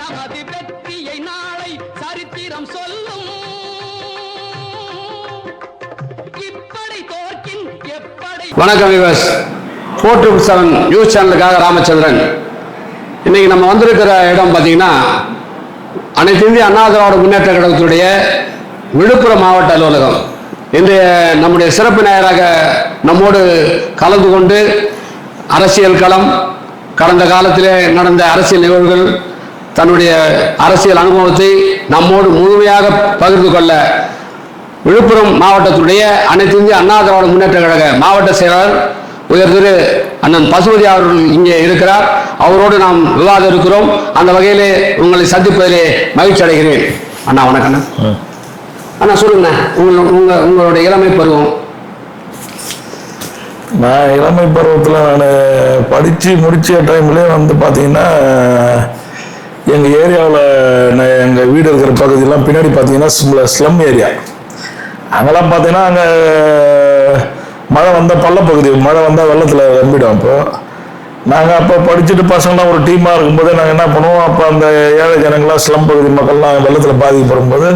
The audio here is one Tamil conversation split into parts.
நமது வெற்றியை நாளை சரித்திரம் சொல்லும். இப்படை தோற்கின் எப்படை. வணக்கம் விவஸ், 477 நியூஸ் சேனலுக்காக ராமச்சந்திரன். இன்னைக்கு நம்ம வந்திருக்கிற இடம் பார்த்தீங்கன்னா அனைத்து இந்திய அண்ணா திராவிட முன்னேற்ற கழகத்துடைய விழுப்புரம் மாவட்ட அலுவலகம். இன்றைய நம்முடைய சிறப்பு நாயராக நம்மோடு கலந்து கொண்டு அரசியல் களம், கடந்த காலத்திலே நடந்த அரசியல் நிகழ்வுகள், தன்னுடைய அரசியல் அனுபவத்தை நம்மோடு முழுமையாக பகிர்ந்து கொள்ள விழுப்புரம் மாவட்டத்துடைய அனைத்து இந்திய அண்ணா திராவிட முன்னேற்ற கழக மாவட்ட செயலாளர் உயர் திரு அண்ணன் பசுபதி அவர்கள் இங்கே இருக்கிறார். அவரோடு நாம் விவாதம் இருக்கிறோம். அந்த வகையிலே உங்களை சந்திப்பதிலே மகிழ்ச்சி அடைகிறேன். அண்ணா வணக்கம். அண்ணா சொல்லுங்க, உங்களுடைய இளமை பருவம். நான் இளமை பருவத்தில் நான் படித்து முடித்த டைம்லேயே வந்து பார்த்தீங்கன்னா எங்கள் ஏரியாவில் எங்கள் வீடு இருக்கிற பகுதியெல்லாம் பின்னாடி பார்த்தீங்கன்னா ஸ்லம் ஏரியா. அங்கெல்லாம் பார்த்தீங்கன்னா அங்கே மழை வந்தால் பள்ளப்பகுதி, மழை வந்தால் வெள்ளத்தில் நம்பிடும். அப்போது நாங்கள் அப்போ படிச்சுட்டு பசங்களாம் ஒரு டீமாக இருக்கும்போது நாங்கள் என்ன பண்ணுவோம், அப்போ அந்த ஏழை ஜனங்களாம் ஸ்லம் பகுதி மக்கள்லாம் வெள்ளத்தில் பாதிக்கப்படும் போது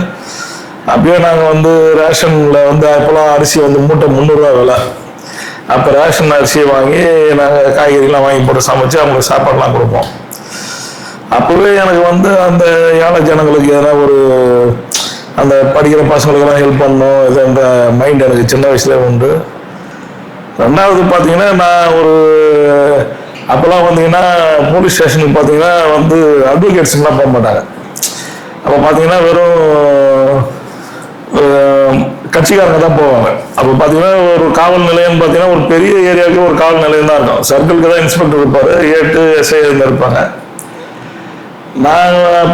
அப்பயே நாங்கள் வந்து ரேஷனில் வந்து அப்போலாம் அரிசி வந்து மூட்டை 300 ரூபா விலை. அப்போ ரேஷன் அரிசியை வாங்கி நாங்கள் காய்கறிலாம் வாங்கி போட்டு சமைச்சு அவங்களுக்கு சாப்பாடுலாம் கொடுப்போம். அப்போவே எனக்கு வந்து அந்த ஏழை ஜனங்களுக்கு எதனா ஒரு அந்த படிக்கிற பசங்களுக்கெல்லாம் ஹெல்ப் பண்ணணும் இதுன்ற மைண்ட் எனக்கு சின்ன வயசுலேயே உண்டு. ரெண்டாவது பார்த்தீங்கன்னா நான் ஒரு அப்போல்லாம் பார்த்தீங்கன்னா போலீஸ் ஸ்டேஷனுக்கு பார்த்தீங்கன்னா வந்து அட்வொகேட்ஸ்லாம் போக மாட்டாங்க. அப்போ பார்த்தீங்கன்னா வெறும் கட்சிக்காரங்க தான் போவாங்க. அப்போ பார்த்தீங்கன்னா ஒரு காவல் நிலையம்னு பார்த்தீங்கன்னா ஒரு பெரிய ஏரியாவுக்கு ஒரு காவல் நிலையம் தான் இருக்கும். சர்க்கிளுக்கு தான் இன்ஸ்பெக்டர் இருப்பார், 8 எஸ்ஐ இருப்பாங்க. நாங்கள்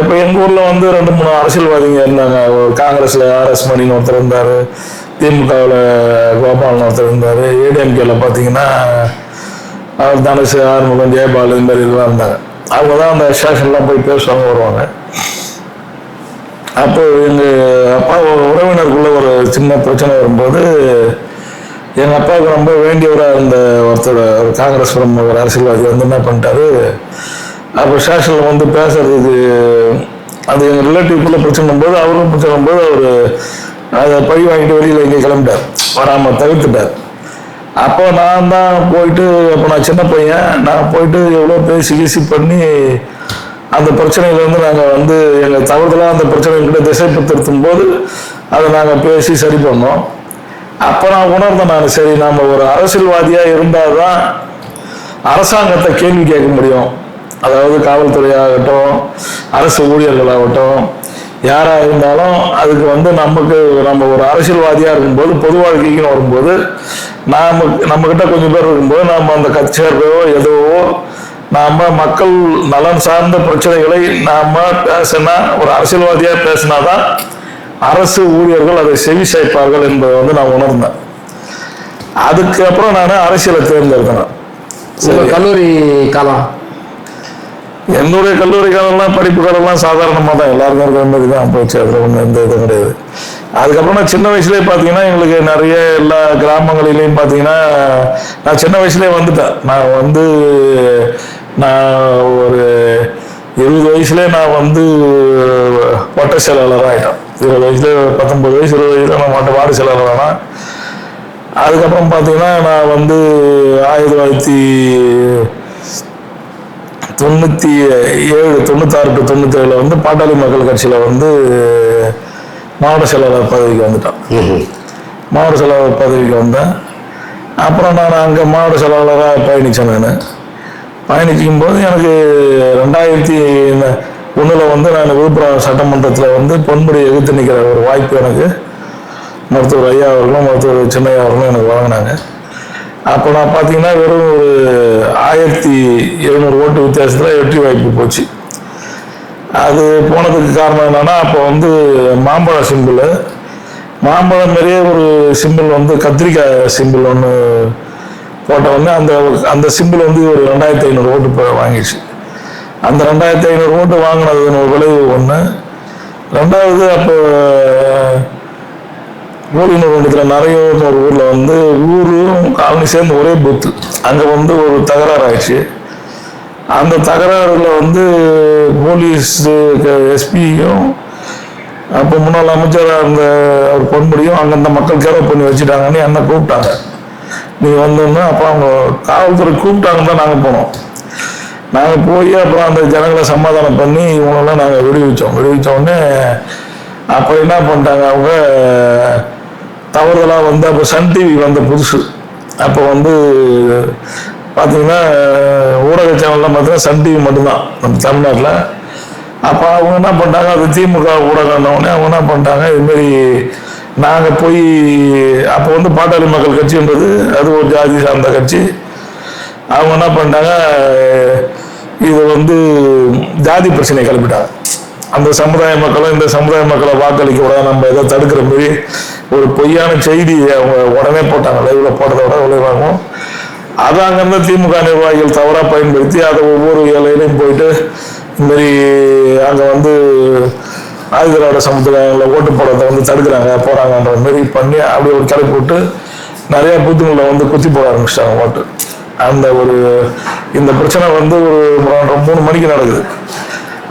இப்போ எங்கள் ஊரில் வந்து 2-3 அரசியல்வாதிங்க இருந்தாங்க. காங்கிரஸில் ஆர்எஸ் மணின்னு ஒருத்தர் இருந்தார், திமுகவில் கோபாலன் ஒருத்தர் இருந்தார், ஏடிஎம்கேல பார்த்தீங்கன்னா அவர் தனுஷ், ஆறுமுகம், ஜெயபால் இந்த மாதிரி இதெல்லாம் இருந்தாங்க. அவங்க தான் அந்த ஸ்டேஷன்லாம் போய் பேசுவாங்க, வருவாங்க. அப்போ எங்கள் அப்பா உறவினருக்குள்ள ஒரு சின்ன பிரச்சனை வரும்போது எங்கள் அப்பாவுக்கு ரொம்ப வேண்டியவராக இருந்த ஒருத்தர், ஒரு காங்கிரஸ் ஒரு அரசியல்வாதி வந்து என்ன பண்ணிட்டாரு, அப்போ ஸ்டேஷனில் வந்து பேசுறதுக்கு அது எங்கள் ரிலேட்டிவ்குள்ளே பிரச்சனை போது அவரும் பிரச்சனை போது அவர் அதை பழி வாங்கிட்டு வெளியில் இங்கே கிளம்பிட்டார், வராமல் தவிர்த்துட்டார். அப்போ நான் தான் போயிட்டு, அப்போ நான் சின்ன பையன், நான் போயிட்டு எவ்வளோ பேசி பண்ணி அந்த பிரச்சனையிலேருந்து நாங்கள் வந்து எங்கள் தவறுதலாக அந்த பிரச்சனைகிட்ட திசைப்படுத்தும் போது அதை நாங்கள் பேசி சரி பண்ணோம். அப்போ நான் உணர்ந்தேன், நான் சரி நாம் ஒரு அரசியல்வாதியாக இருந்தால் தான் அரசாங்கத்தை கேள்வி கேட்க முடியும். அதாவது காவல்துறையாகட்டும், அரசு ஊழியர்களாகட்டும், யாராக இருந்தாலும் அதுக்கு வந்து நம்ம ஒரு அரசியல்வாதியாக இருக்கும்போது, பொது வாழ்க்கைக்குன்னு வரும்போது நம்மக்கிட்ட கொஞ்சம் பேர் இருக்கும்போது நாம் அந்த கட்சியோ எதுவோ நாம் மக்கள் நலன் சார்ந்த பிரச்சனைகளை நாம் பேசினா, ஒரு அரசியல்வாதியாக பேசினாதான் அரசு ஊழியர்கள் அதை செவி சாய்ப்பார்கள் என்பதை வந்து நான் உணர்ந்தேன். அதுக்கப்புறம் நான் அரசியலை தேர்ந்தெடுத்தேன். கல்லூரி காலம், என்னுடைய கல்லூரி காலம்லாம் படிப்பு காலம்லாம் சாதாரணமாக தான், எல்லாருக்கும் இருக்கிற மாதிரி தான் போச்சு. அதில் ஒன்றும் எந்த இதுவும் கிடையாது. அதுக்கப்புறம் நான் சின்ன வயசுலேயே பார்த்தீங்கன்னா எங்களுக்கு நிறைய எல்லா கிராமங்களிலையும் பார்த்தீங்கன்னா நான் சின்ன வயசுலேயே வந்துட்டேன். நான் ஒரு 20 வயசுலேயே நான் வந்து வட்ட செயலாளராக ஆகிட்டேன். 20 வயசுலேயே 19 வயசு 20 வயசுல நான் வார்டு செயலாளர் ஆனால். அதுக்கப்புறம் பார்த்தீங்கன்னா நான் வந்து 1997, 96, 97 வந்து பாட்டாளி மக்கள் கட்சியில் வந்து மாவட்ட செயலாளர் பதவிக்கு வந்துட்டேன். மாவட்ட செயலாளர் பதவிக்கு வந்தேன். அப்புறம் நான் அங்கே மாவட்ட செயலாளராக பயணித்தேன். நான் பயணிக்கும் போது எனக்கு 2001 வந்து நான் விழுப்புரம் சட்டமன்றத்தில் வந்து பொன்முடி எதிர்த்து நிற்கிற ஒரு வாய்ப்பு எனக்கு மருத்துவர் ஐயா அவர்களும் மருத்துவர் சின்னையா அவர்களும் எனக்கு வழங்கினாங்க. அப்போ நான் பார்த்தீங்கன்னா வெறும் ஒரு 1700 ஓட்டு வித்தியாசத்தில் வெற்றி வாய்ப்பு போச்சு. அது போனதுக்கு காரணம் என்னன்னா, அப்போ வந்து மாம்பழ சிம்பிள், மாம்பழம் மாதிரியே ஒரு சிம்பிள் வந்து கத்திரிக்காய் சிம்பிள் ஒன்று போட்ட உடனே அந்த சிம்பிள் வந்து ஒரு 2500 ஓட்டு வாங்கிடுச்சு. அந்த 2500 ஓட்டு வாங்கினது ஒரு விளைவு ஒன்று. ரெண்டாவது, அப்போ ஊரினர் ஒன்றத்தில் நிறைய ஒரு ஊரில் வந்து ஊரும் காலனி சேர்ந்து ஒரே பூத்து, அங்கே வந்து ஒரு தகராறு ஆயிடுச்சு. அந்த தகராறுல வந்து போலீஸ் எஸ்பியும் அப்போ முன்னாள் அமைச்சர் அந்த அவர் பொன்முடியும் அங்கே மக்கள் கேரோ பண்ணி வச்சுட்டாங்கன்னு என்னை கூப்பிட்டாங்க. நீ வந்தோன்னா அப்போ அவங்க காவல்துறை கூப்பிட்டாங்கன்னு தான் நாங்கள் போனோம். நாங்கள் போய் அப்புறம் அந்த ஜனங்களை சமாதானம் பண்ணி இவங்களெல்லாம் நாங்கள் விடுவிச்சோடனே அப்போ என்ன பண்ணிட்டாங்க, அவங்க தவறுதலாக வந்து அப்போ சன் டிவி வந்த புதுசு. அப்போ வந்து பார்த்தீங்கன்னா ஊடக சேனல்லாம் பார்த்தீங்கன்னா சன் டிவி மட்டும்தான் நம்ம தமிழ்நாட்டில். அப்போ அவங்க என்ன பண்ணிட்டாங்க, அது திமுக ஊடகம்னே அவங்க என்ன பண்ணிட்டாங்க, இதுமாரி நாங்கள் போய் அப்போ வந்து பாட்டாளி மக்கள் கட்சின்றது அது ஒரு ஜாதி சார்ந்த கட்சி. அவங்க என்ன பண்ணிட்டாங்க, இது வந்து ஜாதி பிரச்சனை கிளப்பிட்டாங்க. அந்த சமுதாய மக்களும் இந்த சமுதாய மக்களை வாக்களிக்க கூடாது, நம்ம எதை தடுக்கிற மாரி ஒரு பொய்யான செய்தி அவங்க உடனே போட்டாங்க. லைவ்ல போடுறத விட விளைவாகும். அதை அங்கேருந்து திமுக நிர்வாகிகள் தவறாக பயன்படுத்தி அதை ஒவ்வொரு ஏழையிலையும் போயிட்டு இதுமாரி அங்கே வந்து ஆதிதிராவிட சமுதாயங்களை ஓட்டு போடுறதை வந்து தடுக்கிறாங்க போகிறாங்கன்ற மாரி பண்ணி அப்படி ஒரு கிளப்பி விட்டு நிறைய பூத்துங்களை வந்து குத்தி போட ஆரம்பிச்சிட்டாங்க ஓட்டு. அந்த ஒரு இந்த பிரச்சனை வந்து ஒரு 3 மணிக்கு நடக்குது.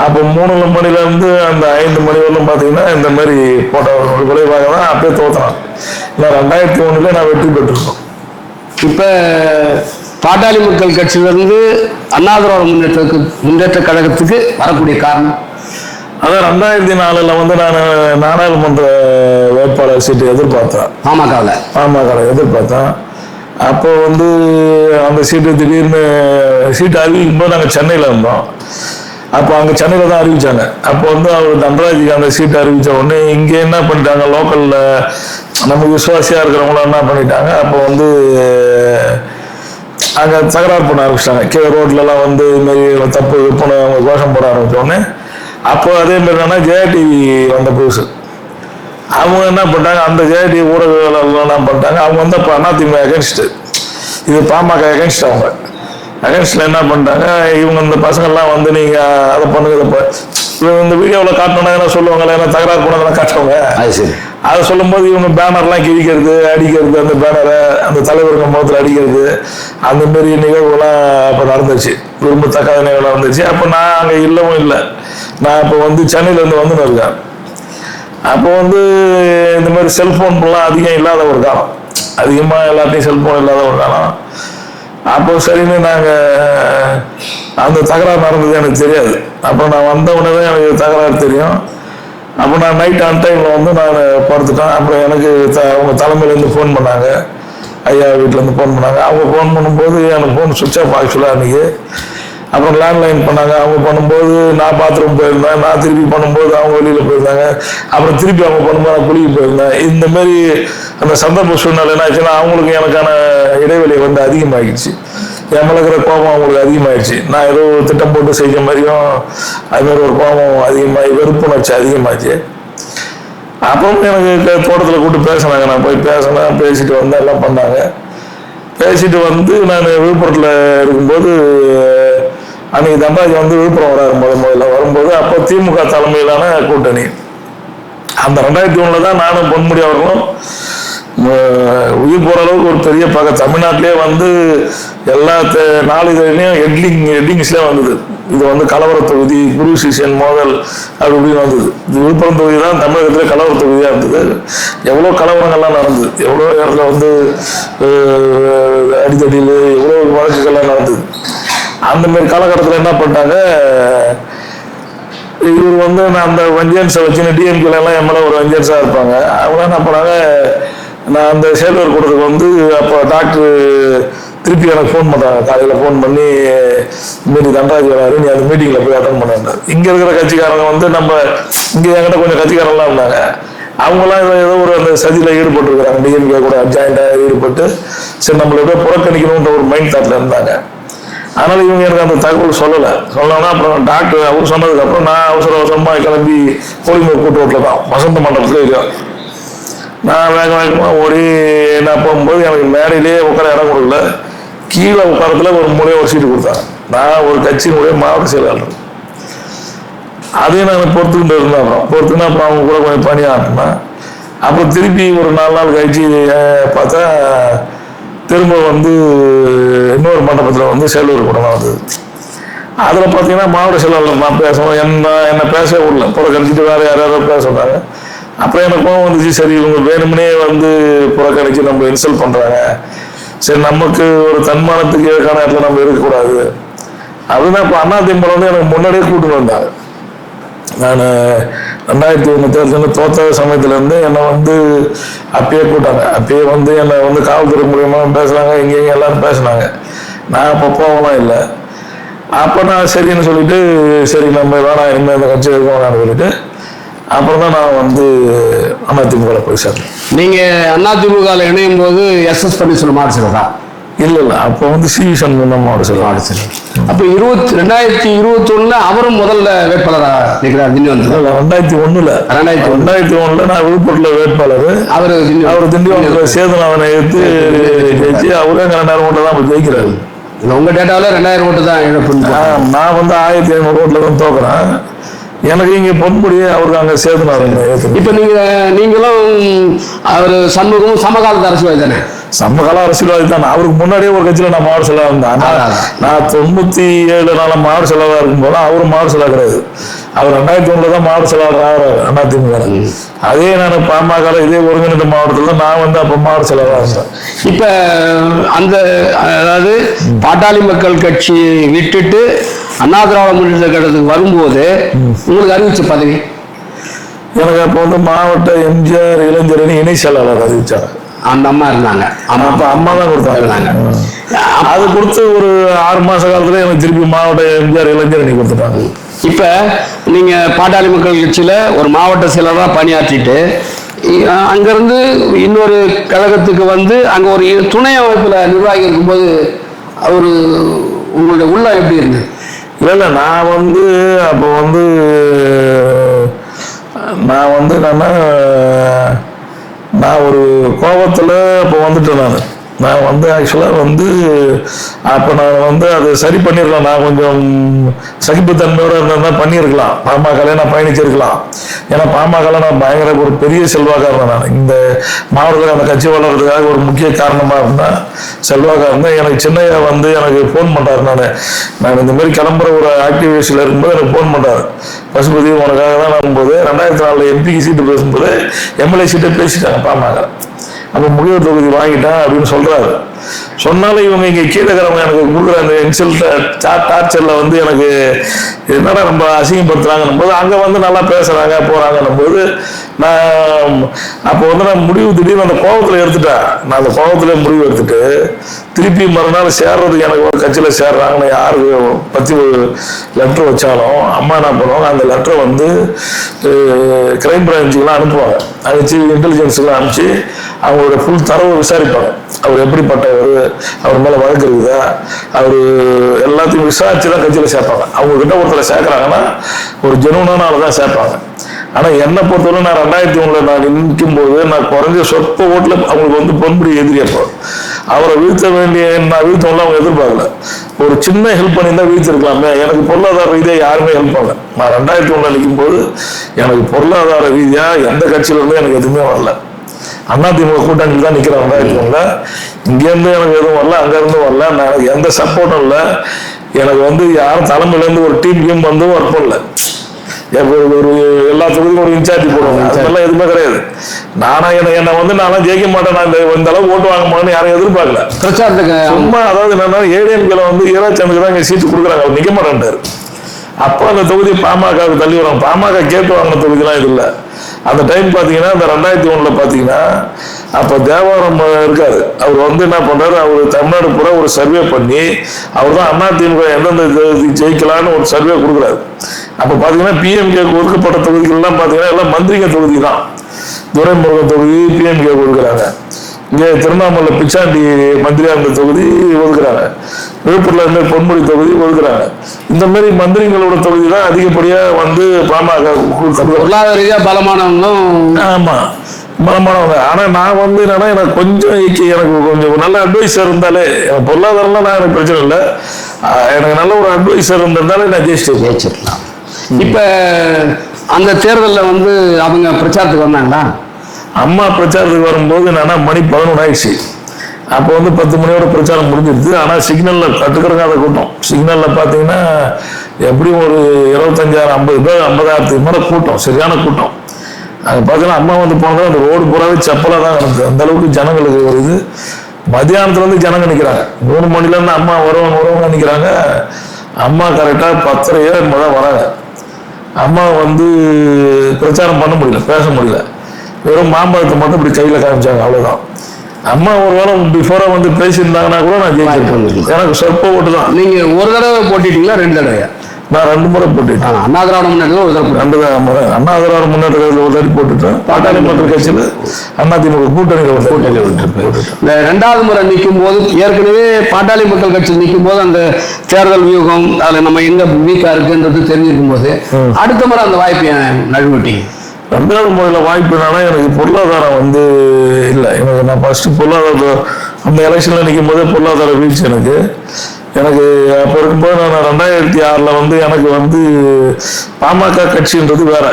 அப்போ 3 மணிலேருந்து அந்த 5 மணி வரலும் பார்த்தீங்கன்னா இந்த மாதிரி போட்ட ஒரு விளைவாக தான் அப்படியே தோற்றினான். நான் 2001 நான் வெற்றி பெற்றிருக்கோம். இப்போ பாட்டாளி மக்கள் கட்சியிலிருந்து அண்ணா திராவிட முன்னேற்ற கழகத்துக்கு வரக்கூடிய காரணம் அதான் 2004 வந்து நான் நாடாளுமன்ற வேட்பாளர் சீட்டு எதிர்பார்த்தேன். பாமக எதிர்பார்த்தேன். அப்போ வந்து அந்த சீட்டு திடீர்னு சீட்டு அறிவிக்கும் போது நாங்கள் சென்னையில் இருந்தோம். அப்போ அங்கே சென்னையில் தான் அறிவிச்சாங்க. அப்போ வந்து அவர் தண்டராஜுக்கு அந்த சீட்டு அறிவித்த உடனே இங்கே என்ன பண்ணிட்டாங்க, லோக்கலில் நமக்கு விசுவாசியாக இருக்கிறவங்களாம் என்ன பண்ணிட்டாங்க, அப்போ வந்து அங்கே தகராறு பண்ண ஆரம்பிச்சிட்டாங்க. கீழே ரோட்லலாம் வந்து இதுமாரி தப்பு விற்பனை அவங்க கோஷம் போட ஆரம்பித்தோடனே அப்போ அதே மாதிரி என்னன்னா ஜெயா டிவி வந்த புதுசு. அவங்க என்ன பண்ணிட்டாங்க, அந்த ஜெயா டிவி ஊடகங்கள் என்ன பண்ணிட்டாங்க, அவங்க வந்து இப்போ அதிமுக அகேன்ஸ்ட், இது பாமக அகேன்ஸ்ட். அவங்க அகேன்ஸ்ட்ல என்ன பண்ணிட்டாங்க, இவங்க இந்த பசங்கள்லாம் வந்து நீங்கள் அதை பண்ணுங்க இவங்க இந்த வீடியோவில் காட்டணும்னா என்ன சொல்லுவாங்களே, என்ன தகராறு பண்ணதெல்லாம் காட்டுவாங்க. அதை சொல்லும்போது இவங்க பேனர்லாம் கிழிக்கிறது அடிக்கிறது, அந்த பேனரை அந்த தலைவர்கள் முகத்தில் அடிக்கிறது, அந்த மாரி நிகழ்வுலாம் அப்போ நடந்துச்சு. விரும்பத்தக்காத நிகழ்வு நடந்துச்சு. அப்போ நான் அங்கே இல்லவும் இல்லை. நான் இப்போ வந்து சென்னையிலேருந்து வந்துன்னு இருக்கேன். அப்போ வந்து இந்த மாதிரி செல்ஃபோன்லாம் அதிகம் இல்லாத ஒரு காலம், அதிகமாக எல்லாத்தையும் செல்ஃபோன் இல்லாத ஒரு காலம். அப்போ சரின்னு நாங்கள் அந்த தகராறு நடந்தது எனக்கு தெரியாது. அப்போ நான் வந்த உடனே தான் எனக்கு தகராறு தெரியும். அப்போ நான் நைட் ஆன் டைமில் வந்து நான் படுத்துட்டேன். அப்புறம் எனக்கு அவங்க தலைமையிலேருந்து ஃபோன் பண்ணாங்க, ஐயா வீட்டிலேருந்து ஃபோன் பண்ணாங்க. அவங்க ஃபோன் பண்ணும்போது எனக்கு ஃபோன் சுவிட்ச் ஆஃப் ஆக்சுவலாக அன்றைக்கி. அப்புறம் லேண்ட்லைன் பண்ணாங்க. அவங்க பண்ணும்போது நான் பாத்ரூம் போயிருந்தேன், நான் திருப்பி பண்ணும்போது அவங்க வெளியில் போயிருந்தாங்க. அப்புறம் திருப்பி அவங்க பண்ணும்போது நான் குளிக்க போயிருந்தேன். இந்தமாரி அந்த சந்தர்ப்ப சூழ்நிலை என்ன ஆச்சுன்னா அவங்களுக்கு எனக்கான இடைவெளி வந்து அதிகமாகிடுச்சு. என் மேலே இருக்கிற கோபம் அவங்களுக்கு அதிகமாகிடுச்சு. நான் ஏதோ திட்டம் போட்டு செய்த மாதிரியும் அதுமாதிரி ஒரு கோபம் அதிகமாகி வெறுப்புணர்ச்சி அதிகமாச்சு. அப்புறம் எனக்கு தோட்டத்தில் கூப்பிட்டு பேசினாங்க. நான் போய் பேசினேன், பேசிட்டு வந்தேன், எல்லாம் பண்ணாங்க. பேசிட்டு வந்து நான் விழுப்புரத்தில் இருக்கும்போது அன்னைக்கு தண்டராஜ் வந்து விழுப்புரம் வராரு முதல்ல வரும்போது, அப்போ திமுக தலைமையிலான கூட்டணி. அந்த 2001 தான் நானும் பொன்முடி அவர்களும் உயிர் போகிற அளவுக்கு ஒரு பெரிய தமிழ்நாட்டிலே வந்து எல்லா நாளிதழையும் ஹெட்டிங்ஸ்லேயே வந்தது. இது வந்து கலவர தொகுதி, குரு சிஷியன் மோதல் அப்படி இப்படின்னு வந்தது. இது விழுப்புரம் தொகுதி தான் தமிழகத்திலே கலவர தொகுதியாக இருந்தது. எவ்வளோ கலவரங்கள்லாம் நடந்தது, எவ்வளோ இடத்துல வந்து அடித்தடியில் எவ்வளோ வழக்குகள்லாம் நடந்தது. அந்த மாதிரி காலகட்டத்தில் என்ன பண்ணிட்டாங்க, இவர் வந்து நான் அந்த வஞ்சன்ஸை வச்சுன்னு டிஎம்கேலாம் எம்எல்ஏ ஒரு வஞ்சன்ஸாக இருப்பாங்க. அவங்க என்ன பண்ணாங்க, நான் அந்த சேலூர் கூட்டத்துக்கு வந்து அப்போ டாக்டர் திருப்பி எனக்கு ஃபோன் பண்ணுறாங்க. காலையில் ஃபோன் பண்ணி இதுமாரி தண்டராஜ் வராரு, நீ அந்த மீட்டிங்கில் போய் அட்டன் பண்ணாரு. இங்கே இருக்கிற கட்சிக்காரங்க வந்து நம்ம இங்கே என்கிட்ட கொஞ்சம் கட்சிக்காரங்களாம் இருந்தாங்க. அவங்களாம் ஏதோ ஒரு அந்த சதியில் ஈடுபட்டுருக்குறாங்க. டிஎம்கே கூட ஜாயிண்டாக ஈடுபட்டு சரி நம்மளை எப்படியோ புறக்கணிக்கணுன்ற ஒரு மைண்ட் தாட்டில் இருந்தாங்க. அதனால இவங்க எனக்கு அந்த தகவல் சொல்லலைன்னா அப்புறம் டாக்டர் அவர் சொன்னதுக்கப்புறம் நான் அவசரமாக கிளம்பி கோழிமூர் கூட்டத்தில் தான் வசந்த மண்டபத்தில் இருக்கேன். நான் வேகமாக ஓடி நான் போகும்போது எனக்கு மேடையிலேயே உட்கார இடம் கொடுக்கல. கீழே உட்காரத்துல ஒரு ஒரு சீட்டு கொடுத்தாங்க. நான் ஒரு கட்சியினுடைய மாவட்ட செயலாளர். அதையும் நான் பொறுத்துக்கிட்டு இருந்தேன். அப்புறம் அவங்க கூட கொஞ்சம் பணியாற்றினேன். அப்புறம் திருப்பி ஒரு 4 நாள் கழிச்சு பார்த்தா திரும்ப வந்து இன்னொரு மண்டபத்தில் வந்து சேலூர் கூட்டம் வந்தது. அதில் பார்த்தீங்கன்னா மாவட்ட செயலாளர் நான் பேசணும், என்ன பேசவே விடல, புறக்கணிச்சிட்டு வேறு யாராவது பேச சொன்னாங்க. அப்புறம் எனக்கு கோவம் வந்துச்சு, சரி இவங்க வேணும்னே வந்து புறக்கணிச்சு நம்ம இன்சல்ட் பண்ணுறாங்க, சரி நமக்கு ஒரு தன்மானத்துக்கு ஏற்கான இடத்துல நம்ம இருக்கக்கூடாது அப்படின்னா. இப்போ அதிமுக வந்து எனக்கு முன்னாடியே கூட்டு வந்தாங்க. நான் 2001 தேர்தலில் தோத்த சமயத்துலேருந்து என்னை வந்து அப்பயே கூட்டாங்க. அப்பயே வந்து என்னை வந்து காவல்துறை மூலியமாக பேசுனாங்க, இங்கேயும் எல்லாரும் பேசினாங்க. நான் அப்போ போகலாம் இல்லை. அப்போ நான் சரின்னு சொல்லிட்டு, சரி நம்ம வேணாம் இனிமேல் இந்த கட்சி இருக்க வேணாம்னு சொல்லிட்டு அப்புறம் தான் நான் வந்து அதிமுகவில் போய் சேர்ந்தேன். நீங்கள் அதிமுகவில் இணையும் போது எஸ்எஸ் பன்னீர்செல்வம் மாவட்ட செயலரா? இல்லை, அப்போ வந்து சிவி சண்முகம் மாவட்ட செயலர். அப்போ 2021 அவரும் முதல்ல வேட்பாளராக இருக்கிறார். 2001 நான் விழுப்புரத்தில் வேட்பாளர், அவர் திண்டிவனத்தில் சேதுநாதனை எடுத்து ஜெயிச்சு அவரே 2000 ஓட்டு தான் ஜெயிக்கிறாரு. உங்க டேட்டாவில் 2000 ஓட்டு தான் இழப்பு. நான் வந்து 1500 ஓட்டுல தான் தோக்குறேன். எனக்கு இங்க பொன்புடியே அவருக்கு அங்க சேதுநாதன். இப்ப நீங்களும் அவர் சண்முகமும் சமகாலத்து அரசியல்வாதி தானே? சமகால அரசியல்வாதி தான். அவருக்கு முன்னாடியே ஒரு கட்சியில நான் மாவட்ட செயலாளர் இருந்தேன். நான் 97 மாவட்ட செயலாளராக இருக்கும்போது அவரு மாவட்ட செயலாளர் கிடையாது. அவர் 2001 தான் மாவட்ட செயலாளர் ஆகிறாரு அதிமுக. அதே நான் பாமக இதே ஒருங்கிணைந்த மாவட்டத்தில் நான் வந்து அப்ப மாவட்ட செயலாளராக இருந்தேன். இப்ப அந்த அதாவது பாட்டாளி மக்கள் கட்சி விட்டுட்டு அண்ணா திராவிட முன்னேற்ற கழகத்துக்கு வரும்போது உங்களுக்கு அறிவிச்ச பதவி? எனக்கு அப்போ வந்து மாவட்ட எம்ஜிஆர் இளைஞரணி இணை செயலாளர் அறிவிச்சாங்க. அந்த அம்மா இருந்தாங்க. அப்ப அம்மா தான் கொடுத்தாங்க. அது கொடுத்து ஒரு 6 மாச காலத்துல எனக்கு திருப்பி மாவட்ட எம்ஜிஆர் இளைஞரணி கொடுத்துட்டாங்க. இப்ப நீங்க பாட்டாளி மக்கள் கட்சியில ஒரு மாவட்ட செயலராக பணியாற்றிட்டு அங்கிருந்து இன்னொரு கழகத்துக்கு வந்து அங்க ஒரு துணை அமைப்புல நிர்வாகி இருக்கும்போது அவரு உங்களுடைய உள்ளம் எப்படி இருந்தது? இல்லை, நான் வந்து அப்போ வந்து நான் ஒரு கோபத்தில் அப்போ வந்துட்டேன். நான் வந்து ஆக்சுவலாக வந்து அப்போ நான் வந்து அதை சரி பண்ணியிருக்கலாம். நான் கொஞ்சம் சகிப்புத்தன்மையோடு இருந்தால் பண்ணியிருக்கலாம். பாமகலே நான் பயணிச்சிருக்கலாம். ஏன்னா பாமகல நான் பயங்கர ஒரு பெரிய செல்வாக்காக இருந்தேன். நான் இந்த மாவட்டத்தில் அந்த கட்சி வளர்கிறதுக்காக ஒரு முக்கிய காரணமாக இருந்தேன், செல்வாக்காக இருந்தேன். எனக்கு சின்னையா வந்து எனக்கு ஃபோன் பண்ணுறாரு. நான் இந்த மாதிரி கிளம்புற ஒரு ஆக்டிவிட்டியில் இருக்கும்போது எனக்கு ஃபோன் பண்ணுறாரு. பசுபதி உனக்காக தான் வரும்போது 2004 எம்பிக்கு சீட்டு பேசும்போது எம்எல்ஏ சீட்டை பேசிட்டாங்க பாமக. அப்போ முடிவு தொகுதி வாங்கிட்டேன் அப்படின்னு சொல்றாரு. சொன்னாலும் இவங்க இங்கே கீழக்கிறவங்க எனக்கு கொடுக்குற அந்த இன்சல்ட் டார்ச்சரில் வந்து எனக்கு என்னடா ரொம்ப அசிங்கப்படுத்துறாங்கன்னும் போது அங்கே வந்து நல்லா பேசுறாங்க போறாங்கன்னும் போது நான் அப்போ வந்து நான் முடிவு திடீர்னு அந்த கோபத்தில் எடுத்துட்டேன். நான் அந்த கோபத்துல முடிவு எடுத்துட்டு திருப்பி மறுநாள் சேர்றதுக்கு எனக்கு ஒரு கட்சியில் சேர்றாங்கன்னு யாருக்கு பற்றி ஒரு லெட்டர் வச்சாலும் அம்மா என்ன பண்ணுவாங்க, அந்த லெட்டரை வந்து கிரைம் பிரான்ச்சுக்கெல்லாம் அனுப்புவாங்க. அனுப்பிச்சு இன்டெலிஜென்ஸுக்கெல்லாம் அனுப்பிச்சு அவங்களோட ஃபுல் தரவு விசாரிப்பாங்க. அவர் எப்படிப்பட்டவர், அவர் மேலே வழக்கு இருக்குதா, அவர் எல்லாத்தையும் விசாரிச்சு தான் கட்சியில் சேர்ப்பாங்க. அவங்க கிட்ட ஒருத்தரை சேர்க்குறாங்கன்னா ஒரு ஜெனுவனான ஆளை தான் சேர்ப்பாங்க. ஆனால் என்னை பொறுத்தவரை நான் 2001 நான் நிற்கும் போது நான் குறைஞ்ச சொற்ப ஓட்டில் அவங்களுக்கு வந்து பொன்புடி எதிரிப்போம். அவரை வீழ்த்த வேண்டிய நான் வீழ்த்தவங்கள அவங்க எதிர்பார்க்கல. ஒரு சின்ன ஹெல்ப் பண்ணியிருந்தா வீழ்த்திருக்கலாமே. எனக்கு பொருளாதார ரீதியாக யாருமே ஹெல்ப் பண்ணல. நான் 2001 நிற்கும் போது எனக்கு பொருளாதார ரீதியாக எந்த கட்சியிலிருந்தும் எனக்கு எதுவுமே வரல. அதிமுக கூட்டணியில் தான் நிற்கிறேன் 2001. இங்கேருந்து எனக்கு எதுவும் வரல, அங்கேருந்து வரல. நான் எனக்கு எந்த சப்போர்ட்டும் இல்லை. எனக்கு வந்து யாரும் தலைமையிலேருந்து ஒரு டீம் வந்து ஒர்க் பண்ணல. ஒரு எல்லா தொகுதியும் ஒரு இன்சார்ஜ் போடுவாங்க, அதெல்லாம் எதுவுமே கிடையாது. என்னை வந்து நானும் ஜெயிக்க மாட்டேன், நான் இந்த அளவு ஓட்டு வாங்க மாட்டேன்னு யாரும் எதிர்பார்க்கல. பிரச்சாரத்துக்கு சும்மா அதாவது என்னன்னா ஏடிஎம்கேல வந்து ஈராச்சந்துக்கு தான் இங்கே சீட்டு கொடுக்குறாங்க, அவர் நிற்க மாட்டேன்ட்டாரு. அப்போ அந்த தொகுதி பாமகவுக்கு தள்ளி வராங்க. பாமக கேட்டு வாங்கின தொகுதிலாம் இது இல்லை. அந்த டைம் பார்த்தீங்கன்னா இந்த 2001 பார்த்தீங்கன்னா அப்போ தேவாரம் இருக்காரு. அவர் வந்து என்ன பண்றாரு, அவர் தமிழ்நாடு பூரா ஒரு சர்வே பண்ணி அவர் தான் அதிமுக எந்தெந்த ஜெயிக்கலான்னு ஒரு சர்வே கொடுக்குறாரு. அப்போ பார்த்தீங்கன்னா பிஎம்கேக்கு ஒதுக்கப்பட்ட தொகுதிகள்லாம் பார்த்தீங்கன்னா எல்லாம் மந்திரிங்க தொகுதி தான். துரைமுருகன் தொகுதி பிஎம்கே கொடுக்குறாங்க. இங்கே திருவண்ணாமலை பிச்சாண்டி மந்திரியா இருந்த தொகுதி ஒதுக்குறாங்க. விழுப்புரத்தில் இருந்த பொன்முடி தொகுதி ஒதுக்குறாங்க. இந்த மாதிரி மந்திரிங்களோட தொகுதி தான் அதிகப்படியாக வந்து பாமக பொருளாதார ரீதியாக பலமானவங்களும். ஆமா, பலமானவங்க. ஆனால் நான் வந்து என்னன்னா எனக்கு கொஞ்சம் எனக்கு கொஞ்சம் நல்ல அட்வைசர் இருந்தாலே, எனக்கு பொருளாதாரம்லாம் நான் எனக்கு பிரச்சனை இல்லை, எனக்கு நல்ல ஒரு அட்வைசர் இருந்திருந்தாலே நான் ஜெயிச்சிருக்கலாம். இப்போ அந்த தேர்தலில் வந்து அவங்க பிரச்சாரத்துக்கு வந்தாங்களா? அம்மா பிரச்சாரத்துக்கு வரும்போது என்னன்னா மணி 11 ஆயிடுச்சு. அப்போ வந்து 10 மணியோட பிரச்சாரம் முடிஞ்சிருது. ஆனால் சிக்னலில் கட்டுக்கிறங்காத கூட்டம். சிக்னலில் பார்த்தீங்கன்னா எப்படியும் ஒரு 25,000 50,000 மேலே கூட்டம், சரியான கூட்டம். அங்கே பார்த்தீங்கன்னா அம்மா வந்து போனது அந்த ரோடு பூராவே செப்பலாக தான் கிடக்குது. அந்த அளவுக்கு ஜனங்களுக்கு ஒரு இது. மத்தியானத்துலேருந்து ஜனங்க நிற்கிறாங்க. 3 மணிலேருந்து அம்மா வருவாங்க நிற்கிறாங்க. அம்மா கரெக்டாக 10:30 தான் வராங்க. அம்மா வந்து பிரச்சாரம் பண்ண முடியல, பேச முடியல. வெறும் மாம்பழத்தை மட்டும் இப்படி கையில் காமிச்சாங்க, அவ்வளோதான். அம்மா ஒரு வாரம் பிஃபோரா வந்து பேசியிருந்தாங்கன்னா கூட நான் ஜெயிச்சிருப்பேன். எனக்கு சொற்ப ஓட்டு தான். நீங்க ஒரு தடவை போட்டிட்டீங்களா 2 தடவையா? நான் 2 முறை போட்டுட்டேன். அண்ணா திராவிட முன்னேற்றத்தில் ஒரு தடவை 2 முறை அண்ணா திராவிட முன்னேற்றத்தில் ஒரு தடவை போட்டுட்டேன். பாட்டாளி மக்கள் கட்சியில் அதிமுக கூட்டணியில் இந்த 2வது முறை நிற்கும் போது, ஏற்கனவே பாட்டாளி மக்கள் கட்சி நிற்கும் போது அந்த தேர்தல் வியூகம் அதுல நம்ம எங்க வீக்கா இருக்குன்றது தெரிஞ்சிருக்கும் போது அடுத்த முறை அந்த வாய்ப்பு நழுவிட்டீங்க. 2வது முறையில் வாய்ப்பு என்னன்னா, எனக்கு பொருளாதாரம் வந்து இல்லை. எனக்கு நான் ஃபர்ஸ்ட் பொருளாதாரம் அந்த எலெக்ஷன்ல நிற்கும் போதே பொருளாதார வீழ்ச்சி எனக்கு அப்போ இருக்கும்போது நான் 2006 வந்து எனக்கு வந்து பாமக கட்சின்றது வேற.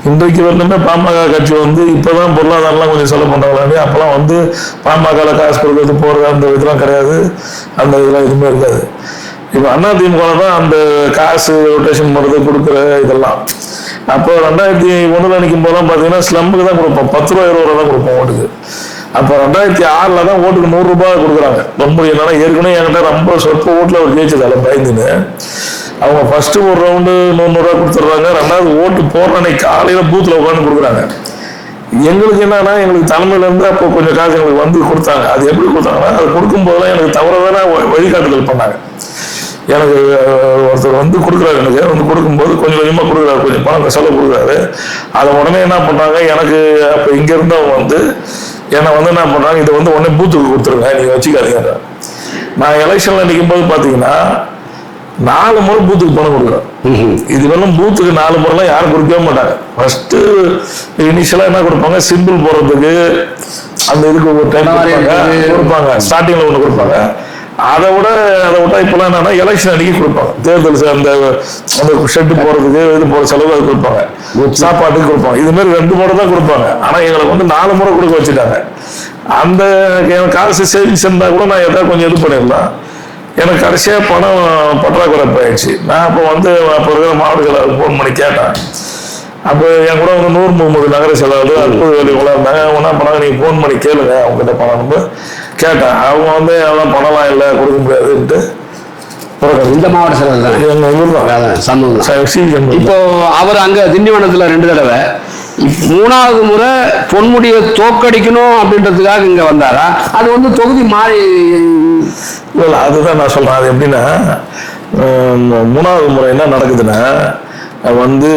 இன்றைக்கு வரலுமே பாமக கட்சி வந்து இப்போதான் பொருளாதாரம்லாம் கொஞ்சம் செலவு பண்ணுறாங்களே. அப்போலாம் வந்து பாமக காசு கொடுக்கறது போகிறது அந்த இதெல்லாம் கிடையாது. அந்த இதெல்லாம் எதுவுமே இருக்காது. இப்போ அதிமுக தான் அந்த காசு ரொட்டேஷன் பண்ணுறது கொடுக்குற இதெல்லாம். அப்போ 2001 நிற்கும் போதெல்லாம் பார்த்தீங்கன்னா ஸ்லம்புக்கு தான் கொடுப்போம், 10 ரூபா 20 ரூபா தான் கொடுப்போம் ஓட்டுக்கு. அப்போ 2006 தான் ஓட்டுக்கு 100 ரூபாய் கொடுக்குறாங்க. ரொம்ப என்னன்னா ஏற்கனவே என்கிட்ட ரொம்ப சொற்ப ஓட்டில் அவர் ஜெயிச்சதால பயந்துன்னு அவங்க ஃபர்ஸ்ட் ஒரு ரவுண்டு 100 ரூபா கொடுத்துட்றாங்க. 2வது ஓட்டு போடுற அன்னைக்கு காலையில் பூத்தில் உட்காந்து கொடுக்குறாங்க. எங்களுக்கு என்னன்னா எங்களுக்கு தலைமையிலேருந்து அப்போ கொஞ்சம் காசு எங்களுக்கு வந்து கொடுத்தாங்க. அது எப்படி கொடுத்தாங்கன்னா, அது கொடுக்கும்போதெல்லாம் எனக்கு தவறான வழிகாட்டுதல் பண்ணாங்க. எனக்கு ஒருத்தர் வந்து கொடுக்குறாரு, எனக்கு வந்து கொடுக்கும்போது கொஞ்சம் கொஞ்சமாக கொடுக்குறாரு, கொஞ்சம் பணம் செலவு கொடுக்குறாரு. அதை உடனே என்ன பண்ணுறாங்க, எனக்கு அப்போ இங்கே இருந்தவங்க வந்து என்னை வந்து என்ன பண்ணுறாங்க, இதை வந்து உடனே பூத்துக்கு கொடுத்துருங்க, நீங்கள் வச்சுக்காதீங்க. நான் எலெக்ஷனில் நிற்கும் போது பார்த்தீங்கன்னா 4 முறை பூத்துக்கு பணம் கொடுக்குறேன். இது வெறும் பூத்துக்கு 4 முறைலாம் யாரும் கொடுக்கவே மாட்டாங்க. ஃபர்ஸ்ட் இனிஷியலாக என்ன கொடுப்பாங்க, சிம்பிள் போடுறதுக்கு அந்த இதுக்கு ஒரு டைம் கொடுப்பாங்க, ஸ்டார்டிங்கில் ஒன்று கொடுப்பாங்க. அதை விட்டா இப்பெல்லாம் என்னன்னா எலெக்ஷன் அன்னைக்கு கொடுப்பாங்க. தேர்தல் அந்த ஷெட்டு போறதுக்கு இது போற செலவு அது கொடுப்பாங்க, சாப்பாட்டுக்கு கொடுப்பாங்க. இது மாதிரி 2 முறை தான் கொடுப்பாங்க. ஆனா எங்களுக்கு வந்து 4 முறை கொடுக்க வச்சுட்டாங்க. அந்த காசு சேவிங்ஸ் இருந்தா கூட நான் ஏதாவது கொஞ்சம் இது பண்ணிடலாம். எனக்கு கடைசியா பணம் பற்றாக்குறை போயிடுச்சு. நான் அப்போ வந்து அப்போ இருக்கிற மாவட்ட செயலாளருக்கு ஃபோன் பண்ணி கேட்டேன். அப்போ என் கூட வந்து 100 முகமது நகர செயலாளர் 60 வேலை இருந்தாங்க. அவங்க என்ன பண்ணாங்க, நீங்க ஃபோன் பண்ணி கேளுங்க அவங்ககிட்ட பணம் கேட்டேன். அவங்க வந்து அதெல்லாம் பணம்லாம் இல்லை கொடுக்க முடியாதுன்ட்டு இந்த மாவட்ட செயலர் இப்போ அவர் அங்க திண்டிவனத்துல 2 தடவை, 3வது முறை பொன்முடியை தோக்கடிக்கணும் அப்படின்றதுக்காக இங்க வந்தாரா? அது வந்து தொகுதி மாறி இல்லை, அதுதான் நான் சொல்றேன். அது எப்படின்னா 3வது முறை என்ன நடக்குதுன்னா வந்து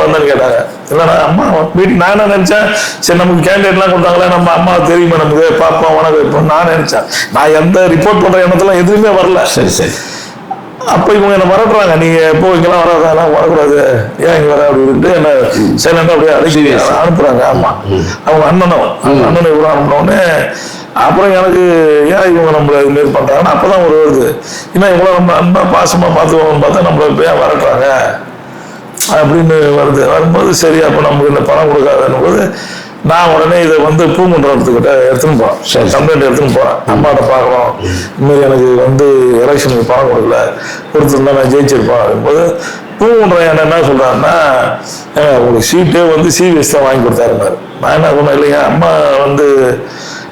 வந்தேன்னு கேட்டாங்க. இல்லைண்ணா அம்மா வீட்டுக்கு நான் என்ன நினைச்சேன், சரி நமக்கு கேண்டிடேட்லாம் கொடுத்தாங்களே, நம்ம அம்மா தெரியுமா நமக்கு பாப்பா உனக்கு இப்போ நான் நினைச்சேன். நான் எந்த ரிப்போர்ட் பண்ற எண்ணத்துல எதுவுமே வரல. சரி அப்போ இவங்க என்ன வரட்டுறாங்க, நீங்க எப்போ இங்கெல்லாம் வராதான் வரக்கூடாது, ஏன் இங்க வர அப்படின்ட்டு என்ன சைலண்டா அப்படியே அழைச்சி அனுப்புறாங்க. ஆமா, அவங்க அண்ணனை இவ்வளோ அனுப்புனோடனே அப்புறம் எனக்கு ஏன் இவங்க நம்மள இது மாரி பண்றாங்கன்னா அப்பதான் ஒரு வருது, ஏன்னா இவ்வளோ நம்ம அன்பா பாசமா பார்த்துக்கோன்னு பார்த்தா நம்மள இப்போ ஏன் வரட்டுறாங்க அப்படின்னு வருது. வரும்போது சரி அப்போ நமக்கு இந்த பணம் கொடுக்காதுன்னு போது நான் உடனே இதை வந்து பூங்குன்றத்துக்கிட்ட எடுத்துன்னு போறேன், கம்ப்ளைண்ட் எடுத்துன்னு போறேன். அம்மாட்ட பார்க்கணும், இனிமேல் எனக்கு வந்து எலெக்ஷனுக்கு பணம் கொடுக்கல, கொடுத்துருந்தா நான் ஜெயிச்சிருப்பேன் அப்படின்போது பூங்குன்றம் என்ன சொல்றாருன்னா, உங்களுக்கு சீட்டே வந்து சிவிஎஸ் தான் வாங்கி கொடுத்தாருனாரு. நான் என்ன சொன்னேன், இல்லைங்க அம்மா வந்து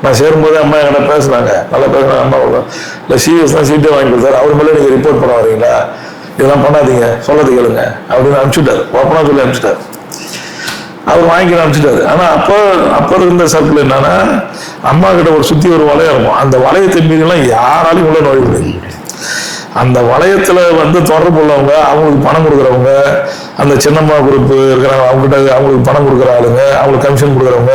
நான் சேரும்போதே அம்மா என்கிட்ட பேசுனாங்க, நல்லா பேசுனாங்க. அம்மா இல்லை சிவிஎஸ் தான் சீட்டே வாங்கி கொடுத்தாரு, அவர் மேலே நீங்கள் ரிப்போர்ட் பண்ண வரீங்களா, இதெல்லாம் பண்ணாதீங்க, சொல்லது கேளுங்க அப்படின்னு அனுப்பிச்சுட்டாரு. ஓப்பனா சொல்லி அனுப்பிச்சுட்டாரு. அவர் வாங்கி அனுப்பிச்சுட்டாரு. ஆனா அப்போ இருந்த சர்க்கிள் என்னன்னா, அம்மா கிட்ட ஒரு சுத்தி ஒரு வளையம் இருக்கும். அந்த வளையத்தை மீறலாம் யாராலையும் உள்ள நுழைய முடியாது. அந்த வளையத்துல வந்து தொடர்பு உள்ளவங்க, அவங்களுக்கு பணம் கொடுக்குறவங்க, அந்த சின்னம்மா குரூப் இருக்கிறாங்க, அவங்ககிட்ட அவங்களுக்கு பணம் கொடுக்குற ஆளுங்க, அவங்களுக்கு கமிஷன் கொடுக்குறவங்க,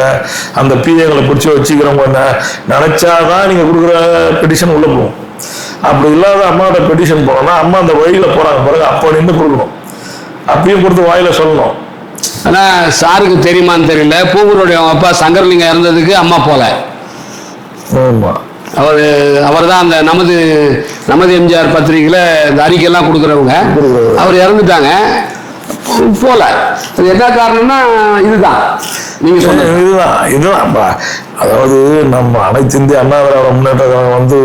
அந்த பிஏங்களை பிடிச்சி வச்சுக்கிறவங்க நினைச்சாதான் நீங்க கொடுக்குற பெட்டிஷன் உள்ள போகும். அப்படி இல்லாத அம்மாவோட பெட்டிஷன் போனோம்னா அம்மா அந்த வழியில போறாங்க பிறகு அப்போ நின்று கொடுக்கணும், அப்பயும் கொடுத்து வாயில சொல்லணும். ஆனா சாருக்கு தெரியுமான்னு தெரியல, பூங்குருடைய அப்பா சங்கரலிங்கம் இறந்ததுக்கு அம்மா போல. அவர் தான் அந்த நமது எம்ஜிஆர் பத்திரிகையில இந்த அறிக்கையெல்லாம் கொடுக்குறவங்க. அவர் இறந்துட்டாங்க. போல. அது என்ன காரணம்னா இதுதான் நீங்க சொன்னது. இதுதான் அதாவது நம்ம அனைத்து இந்திய அண்ணா திராவிட முன்னேற்ற கழகம் வந்து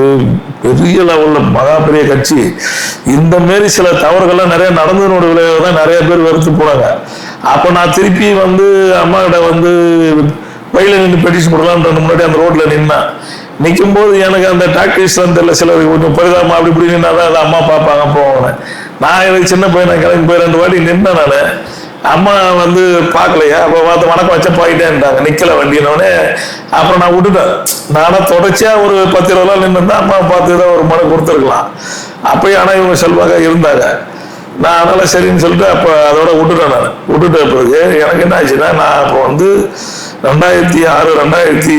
பெரிய லெவல்ல மகா பெரிய கட்சி. இந்த மாரி சில தவறுகள்லாம் நிறைய நடந்ததனோட விளைவு தான் நிறைய பேர் வெறுத்து போனாங்க. அப்ப நான் திருப்பி வந்து அம்மா கிட்ட வந்து வயல நின்று பெட்டிஷன் போடலாம்ன்ற முன்னாடி அந்த ரோட்ல நிற்கும் போது எனக்கு அந்த டாக்டிஸ் தெரியல, சிலர் கொஞ்சம் பரிதாபமா அப்படி இப்படி நின்னாதான் அதை அம்மா பார்ப்பாங்க போவாங்க. நான் எனக்கு சின்ன பையன், நான் கிளம்பி போய் 2 வாட்டி நின்னேன். நான் அம்மா வந்து பார்க்கலையா, அப்போ பார்த்து வணக்கம் வச்ச போயிட்டேன்ட்டாங்க, நிக்கல வண்டினோடனே. அப்புறம் நான் விட்டுட்டேன். நானா தொடர்ச்சியா ஒரு 10-20 நாள் நின்று அம்மா பார்த்து தான் ஒரு மனு கொடுத்துருக்கலாம். அப்பயும் ஆனா இவங்க செல்வாக இருந்தாங்க. நான் அதனால சரின்னு சொல்லிட்டு அப்ப அதோட விட்டுட்டேன். நான் விட்டுட்ட பிறகு எனக்கு என்ன ஆச்சுன்னா, நான் அப்போ வந்து 2006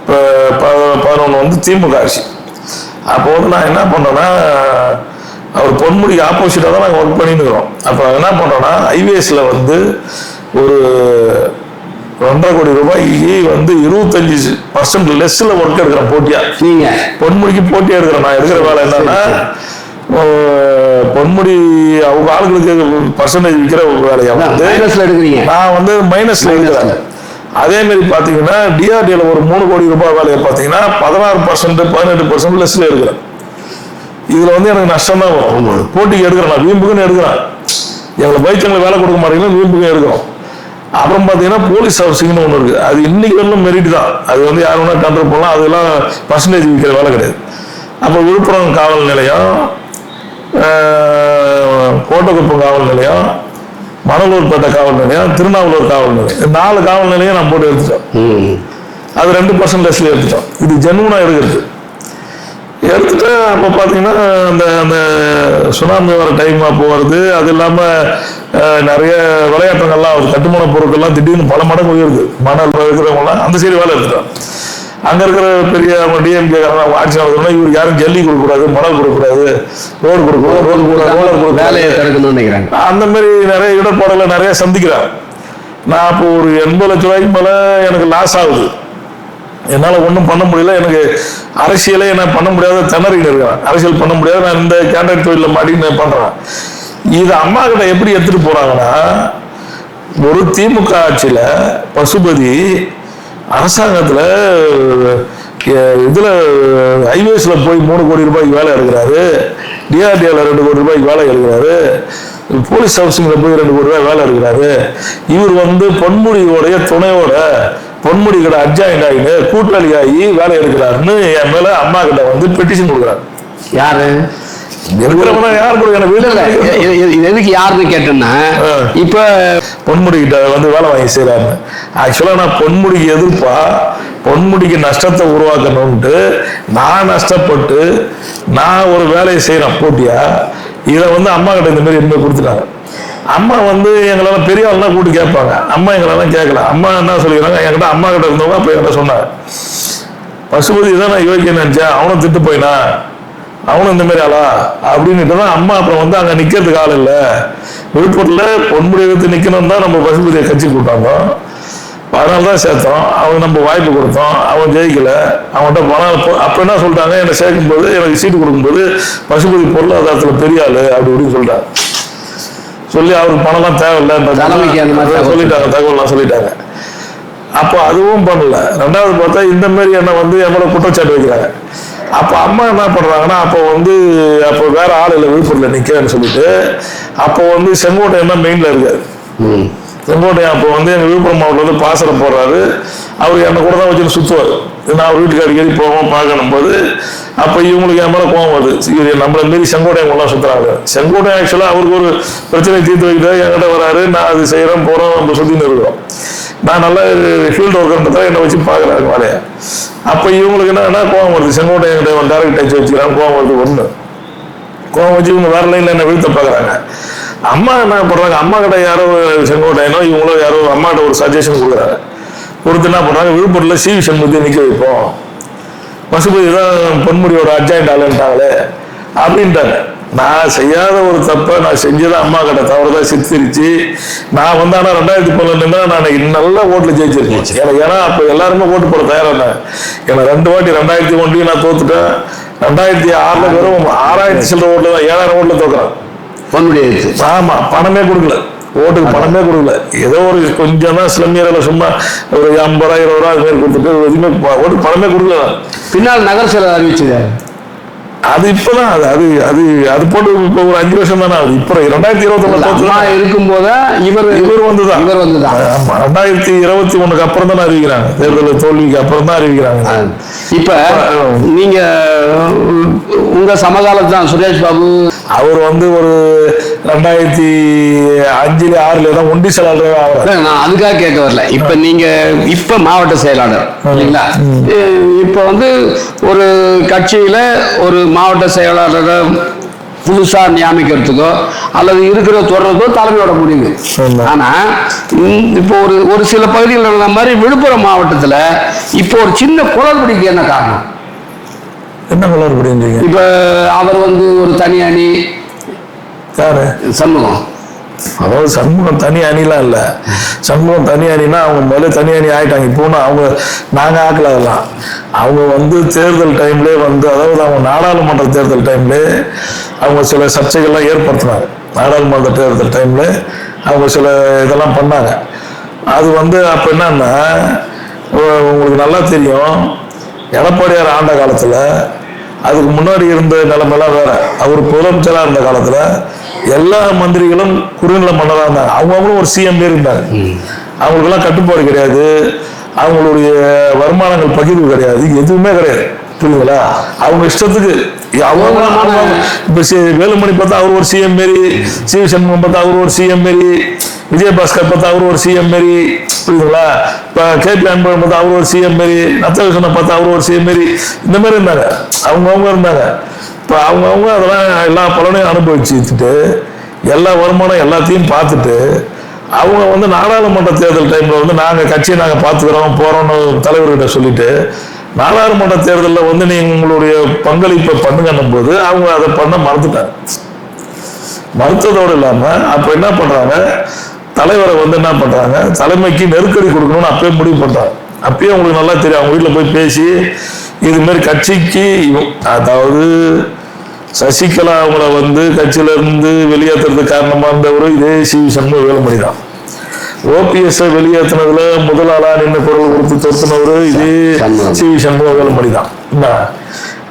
2011 வந்து திமுக ஆட்சி. அப்போ வந்து நான் என்ன பண்ணேன்னா, அவர் பொன்முடிக்கு ஆப்போசிட்டாக தான் நாங்கள் ஒர்க் பண்ணிட்டு இருக்கிறோம். அப்போ என்ன பண்ணுறோன்னா, ஹைவேஸில் வந்து ஒரு 2.5 கோடி ரூபாய்க்கு வந்து 25% லெஸ்ஸில் ஒர்க் எடுக்கிறேன் போட்டியா. நீங்கள் பொன்முடிக்கு போட்டியாக எடுக்கிறேன். நான் எடுக்கிற வேலை என்னன்னா, பொன்முடி அவங்க ஆளுங்களுக்கு பர்சன்டேஜ் விற்கிற வேலையா வந்து எடுக்கிறீங்க, நான் வந்து மைனஸ்ல எடுக்கிறேன். அதே மாதிரி பாத்தீங்கன்னா டிஆர்டிஎல் ஒரு 3 கோடி ரூபாய் வேலையை பாத்தீங்கன்னா 16% 18% லெஸ்ல எடுக்கிறேன். இதுல வந்து எனக்கு நஷ்டம் தான் வரும். போட்டிக்கு எடுக்கிறேன், நான் வீம்புக்குன்னு எடுக்கிறேன். எங்களை பைச்சங்களுக்கு வேலை கொடுக்க மாட்டீங்கன்னா வீம்புக்கு எடுக்கிறோம். அப்புறம் பாத்தீங்கன்னா போலீஸ் ஹவுசிங்னு ஒண்ணு இருக்கு. அது இன்னைக்கு வரலும் மெரிட் தான். அது வந்து யார் வேணா கண்ட்ரோல் பண்ணலாம். அதெல்லாம் பர்சன்டேஜ் விற்கிற வேலை கிடையாது. அப்ப விழுப்புரம் காவல் நிலையம், கோட்டக்குப்பம் காவல் நிலையம், மணலூர்பேட்டை காவல் நிலையம், திருநாவலூர் காவல் நிலையம், 4 காவல் நிலையம் நான் போட்டு எடுத்துட்டோம். அது 2% லெஸ்ல எடுத்துட்டோம். இது ஜென்வனா எடுத்துட்டு அப்போ பார்த்தீங்கன்னா அந்த சுனாமி வர டைம் அப்போ வருது. அது இல்லாமல் நிறைய விளையாட்டுங்கள்லாம் வருது. கட்டுமான பொருட்கள்லாம் திடீர்னு பல மடங்கு உயருது. மணல் இருக்கிறவங்களாம் அந்த சைடு வேலை எடுத்துட்டோம். அங்கே இருக்கிற பெரிய அவங்க டிஎம்கே ஆட்சி நடக்கணும்னா இவருக்கு யாரும் ஜல்லி கொடுக்கக்கூடாது, மணல் கொடுக்கக்கூடாது, ரோடு கொடுக்கக்கூடாது, வேலையை தடுக்கணும்னு நினைக்கிறாங்க. அந்த மாதிரி நிறைய இடர்பாடுகளை நிறைய சந்திக்கிறாங்க. நான் இப்போ ஒரு 80 லட்ச ரூபாய்க்கு மேலே எனக்கு லாஸ் ஆகுது. என்னால் ஒன்றும் பண்ண முடியல. எனக்கு அரசியலே நான் பண்ண முடியாத திணறின்னு இருக்கிறேன். அரசியல் பண்ண முடியாது. நான் இந்த கேண்டக்ட் தொழிலில் மாட்டின்னு பண்ணுறேன். இது அம்மா கிட்ட எப்படி எடுத்துட்டு போறாங்கன்னா, ஒரு திமுக ஆட்சியில் பசுபதி அரசாங்கத்தில் இதுல ஹைவேஸ்ல போய் 3 கோடி ரூபாய்க்கு வேலை எடுக்கிறாரு, டிஆர்டிஎல் 2 கோடி ரூபாய்க்கு வேலை எடுக்கிறாரு, போலீஸ் ஹவுசிங்ல போய் 2 கோடி ரூபாய் வேலை எடுக்கிறாரு. இவர் வந்து பொன்முடியோடைய துணையோட பொன்முடி கிட்ட அட்ஜாயிண்ட் ஆகிட்டு கூட்டாளி ஆகி வேலை எடுக்கிறாருன்னு என் மேல அம்மா கிட்ட வந்து பெட்டிஷன் கொடுக்குறாரு. யாரு இருக்கிறவங்க யாரு கொடுக்க வீட்டுல எதுக்கு யாருன்னு கேட்டேன்னா, இப்ப பொன்முடி கிட்ட வந்து வேலை வாங்கி செய்யறாரு. ஆக்சுவலா நான் பொன்முடிக்கு எதிர்ப்பா, பொன்முடிக்கு நஷ்டத்தை உருவாக்கணும்ட்டு நான் நஷ்டப்பட்டு நான் ஒரு வேலையை செய்யறேன் போட்டியா. இதை வந்து அம்மா கிட்ட இந்த மாதிரி எதுவுமே கொடுத்துட்டாங்க. அம்மா வந்து எங்களெல்லாம் பெரிய ஆள்லாம் கூப்பிட்டு கேட்பாங்க. அம்மா எங்களெல்லாம் கேட்கல. அம்மா என்ன சொல்லிக்கிறாங்க, என்கிட்ட அம்மா கிட்ட இருந்தவங்க அப்ப என்கிட்ட சொன்னாங்க, பசுபதி தான் நான் யோகிக்க நினைச்சேன், அவனும் திட்டு போயினா, அவனும் இந்த மாதிரி ஆளா அப்படின்னுட்டு தான் அம்மா அப்புறம் வந்து அங்க நிக்கிறதுக்கு ஆள் இல்லை, விழுப்புரத்துல பொன்முடி எடுத்து நிக்கணும் தான் நம்ம பசுபதியை கட்சி கூட்டாங்க. அதனால்தான் சேர்த்தோம். அவன் நம்ம வாய்ப்பு கொடுத்தோம், அவன் ஜெயிக்கல. அவன்கிட்ட பணம் அப்ப என்ன சொல்லிட்டாங்க, என்னை சேர்க்கும் போது எனக்கு சீட்டு கொடுக்கும்போது பசுபதி பொருளாதாரத்துல பெரிய ஆளு அப்படி இப்படின்னு சொல்லிட்டாங்க. சொல்லி அவருக்கு பணம்லாம் தேவையில்லை சொல்லிட்டாங்க, தகவல்லாம் சொல்லிட்டாங்க. அப்போ அதுவும் பண்ணல. 2வது பார்த்தா இந்த மாதிரி என்ன வந்து எவ்வளவு குற்றச்சாட்டு வைக்கிறாங்க. அப்ப அம்மா என்ன பண்றாங்கன்னா, அப்போ வந்து அப்போ வேற ஆள் இல்லை விழுப்புரத்துல நிக்கிறேன்னு சொல்லிட்டு அப்போ வந்து செங்கோட்டையன் தான் மெயின்ல இருக்காரு. செங்கோட்டையன் அப்போ வந்து எங்க விழுப்புரம் மாவட்டத்துல வந்து பாசனம் போடுறாரு. அவர் என்னை கூட தான் வச்சு சுத்துவார். நான் அவர் வீட்டுக்கு அடிக்கடி போவோம் பார்க்கணும் போது அப்ப இவங்களுக்கு என் மேல கோவம் வருது. இவர் நம்மளை மீறி செங்கோட்டையன் எல்லாம் சுத்துறாங்க. செங்கோட்டையன் ஆக்சுவலா அவருக்கு ஒரு பிரச்சனை தீர்த்து வைக்கிறாரு, என்கிட்ட வராரு, நான் அது செய்யறேன் போறோம், நம்ம சுத்தின்னு இருக்கிறோம். நான் நல்லா ஃபீல்டு ஒர்க்கர்ன்றதா என்னை வச்சு பாக்குறாங்க வேலையை. அப்ப இவங்களுக்கு என்னன்னா கோவம் வருது, செங்கோட்டையன் டைரக்ட் டச் வச்சுக்கிறாங்க, கோவம் வருது. ஒண்ணு கோவம் வச்சு இவங்க வேற லைன்ல என்ன வீழ்த்த பாக்குறாங்க. அம்மா என்ன பண்றாங்க, அம்மா கிட்ட யாரோ செங்கோட்டையனோ இவங்களோ யாரோ அம்மா கிட்ட ஒரு சஜஷன் கொடுக்குறாங்க. கொடுத்து என்ன பண்றாங்க, விழுப்புரத்துல சிவி சண்முகத்தை நிக்க வைப்போம், பசுபதி தான் பொன்முடியோட அட்ஜாயிண்ட் ஆளுன்ட்டாங்களே அப்படின்ட்டாங்க. நான் செய்யாத ஒரு தப்ப நான் செஞ்சதான் அம்மா கிட்ட தவறுதான் சித்தரிச்சு நான் வந்து ஆனா 2012 நான் நல்ல ஓட்டுல ஜெயிச்சிருக்கேன். ஏன்னா அப்ப எல்லாருமே ஓட்டு போட தயாரானேன். ஏன்னா 2 வாட்டி 2001 நான் தோத்துட்டேன். 2006 வெறும் 6000 சில்லற ஓட்டுல தான் 7000 ஓட்டுல தோக்குறேன். பொன்முடி எழுத்து. ஆமா, பணமே கொடுக்கல, ஓட்டுக்கு பணமே கொடுக்கல. ஏதோ ஒரு கொஞ்சம் தான் சிலம்பியரில் சும்மா ஒரு 50 ரூபா 20 ரூபா அது மாதிரி கொடுத்துட்டு எதுவுமே ஓட்டுக்கு பணமே கொடுக்கல. பின்னால் நகர செயலர் அறிவிச்சது அது இப்பதான் அது அது அது போட்டு இப்போ ஒரு 5 வருஷம் தானே ஆகுது. இப்போ 2021 இருக்கும் போது இவர் வந்துதான் 2021 அப்புறம் தான் அறிவிக்கிறாங்க. தேர்தல் தோல்விக்கு அப்புறம் தான் அறிவிக்கிறாங்க. இப்ப நீங்க உங்க சமகாலத்தான் சுரேஷ் பாபு அவர் வந்து ஒரு 2005 6 தான் ஒண்டி செயலாளர் ஆகிறார். நான் அதுக்காக கேட்க வரல. இப்ப நீங்க இப்ப மாவட்ட செயலாளர் இல்லைங்களா? இப்ப வந்து ஒரு கட்சியில ஒரு மாவட்ட செயலாளரை புதுசா நியமிக்கிறதுக்கோ அல்லது இருக்கிற தொடர்றதோ தலைமையோட முடிவு. ஆனா இப்போ ஒரு சில பகுதிகளில் உள்ள மாதிரி விழுப்புரம் மாவட்டத்துல இப்போ ஒரு சின்ன குளறுபடிக்கு என்ன காரணம்? என்ன குளறுபடி? இப்ப அவர் வந்து ஒரு தனி அணி சண்முகம், அதாவது சண்முகம் தனி அணிலாம் இல்லை. சண்முகம் தனி அணினா அவங்க முதல்ல தனி அணி ஆயிட்டாங்க. இப்போ அவங்க நாங்கள் ஆக்கல. அதெல்லாம் அவங்க வந்து தேர்தல் டைம்லேயே வந்து, அதாவது அவங்க நாடாளுமன்ற தேர்தல் டைம்லேயே அவங்க சில சர்ச்சைகள்லாம் ஏற்படுத்தினாங்க. நாடாளுமன்ற தேர்தல் டைம்ல அவங்க சில இதெல்லாம் பண்ணாங்க. அது வந்து அப்போ என்னன்னா, உங்களுக்கு நல்லா தெரியும், எடப்பாடியார் ஆண்ட காலத்தில் அதுக்கு முன்னாடி இருந்த நிலைமைலாம் வேற. அவர் முதலமைச்சராக இருந்த காலத்தில் எல்லா மந்திரிகளும் குறுநில மன்னராக இருந்தாங்க. அவங்களும் ஒரு சிஎம் இருந்தாங்க. அவங்களுக்கெல்லாம் கட்டுப்பாடு கிடையாது, அவங்களுடைய வருமானங்கள் பகிர்வு கிடையாது, எதுவுமே கிடையாது. புரியுதுங்களா? அவங்க இஷ்டத்துக்கு அவங்க இப்ப வேலுமணி பார்த்தா அவர் ஒரு சிஎம் மாரி, சிவசண்முகம் பார்த்தா அவர் ஒரு சிஎம் மாரி, விஜயபாஸ்கர் பார்த்தா அவர் ஒரு சிஎம் மாரி. புரியுதுங்களா? இப்ப கேபி அன்பழகன் பார்த்தா அவர் ஒரு சிஎம் மாரி, நத்தகிருஷ்ணனை பார்த்தா அவர் ஒரு சிஎம் மாரி, இந்த மாதிரி இருந்தாங்க. அவங்கவுங்க இருந்தாங்க. இப்போ அவங்கவுங்க அதெல்லாம் எல்லா பலனையும் அனுபவிச்சுட்டு எல்லா வருமானம் எல்லாத்தையும் பார்த்துட்டு அவங்க வந்து நாடாளுமன்ற தேர்தல் டைம்ல வந்து நாங்கள் கட்சியை நாங்கள் பார்த்துக்கிறோம் போறோம்னு தலைவர்கிட்ட சொல்லிட்டு நாடாளுமன்ற தேர்தலில் வந்து நீங்க உங்களுடைய பங்களிப்பை பண்ணுங்கன்னும் போது அவங்க அதை பண்ண மறுத்துட்டாங்க. மறுத்ததோடு இல்லாமல் அப்போ என்ன பண்றாங்க, தலைவரை வந்து என்ன பண்றாங்க, தலைமைக்கு நெருக்கடி கொடுக்கணும்னு அப்பயே முடிவு பண்றாங்க. அப்பயே உங்களுக்கு நல்லா தெரியும், அவங்க வீட்டில் போய் பேசி இது மாதிரி கட்சிக்கு, அதாவது சசிகலா அவங்கள வந்து கட்சியில இருந்து வெளியேற்றுறதுக்கு காரணமா இருந்தவரு இதே சிவசண்முக வேலுமணி தான். ஓபிஎஸ் வெளியேற்றினதுல முதல் ஆளா நின்று குரல் கொடுத்து தொடுத்தினவரு இதே சிவசண்முக வேலுமணி தான்.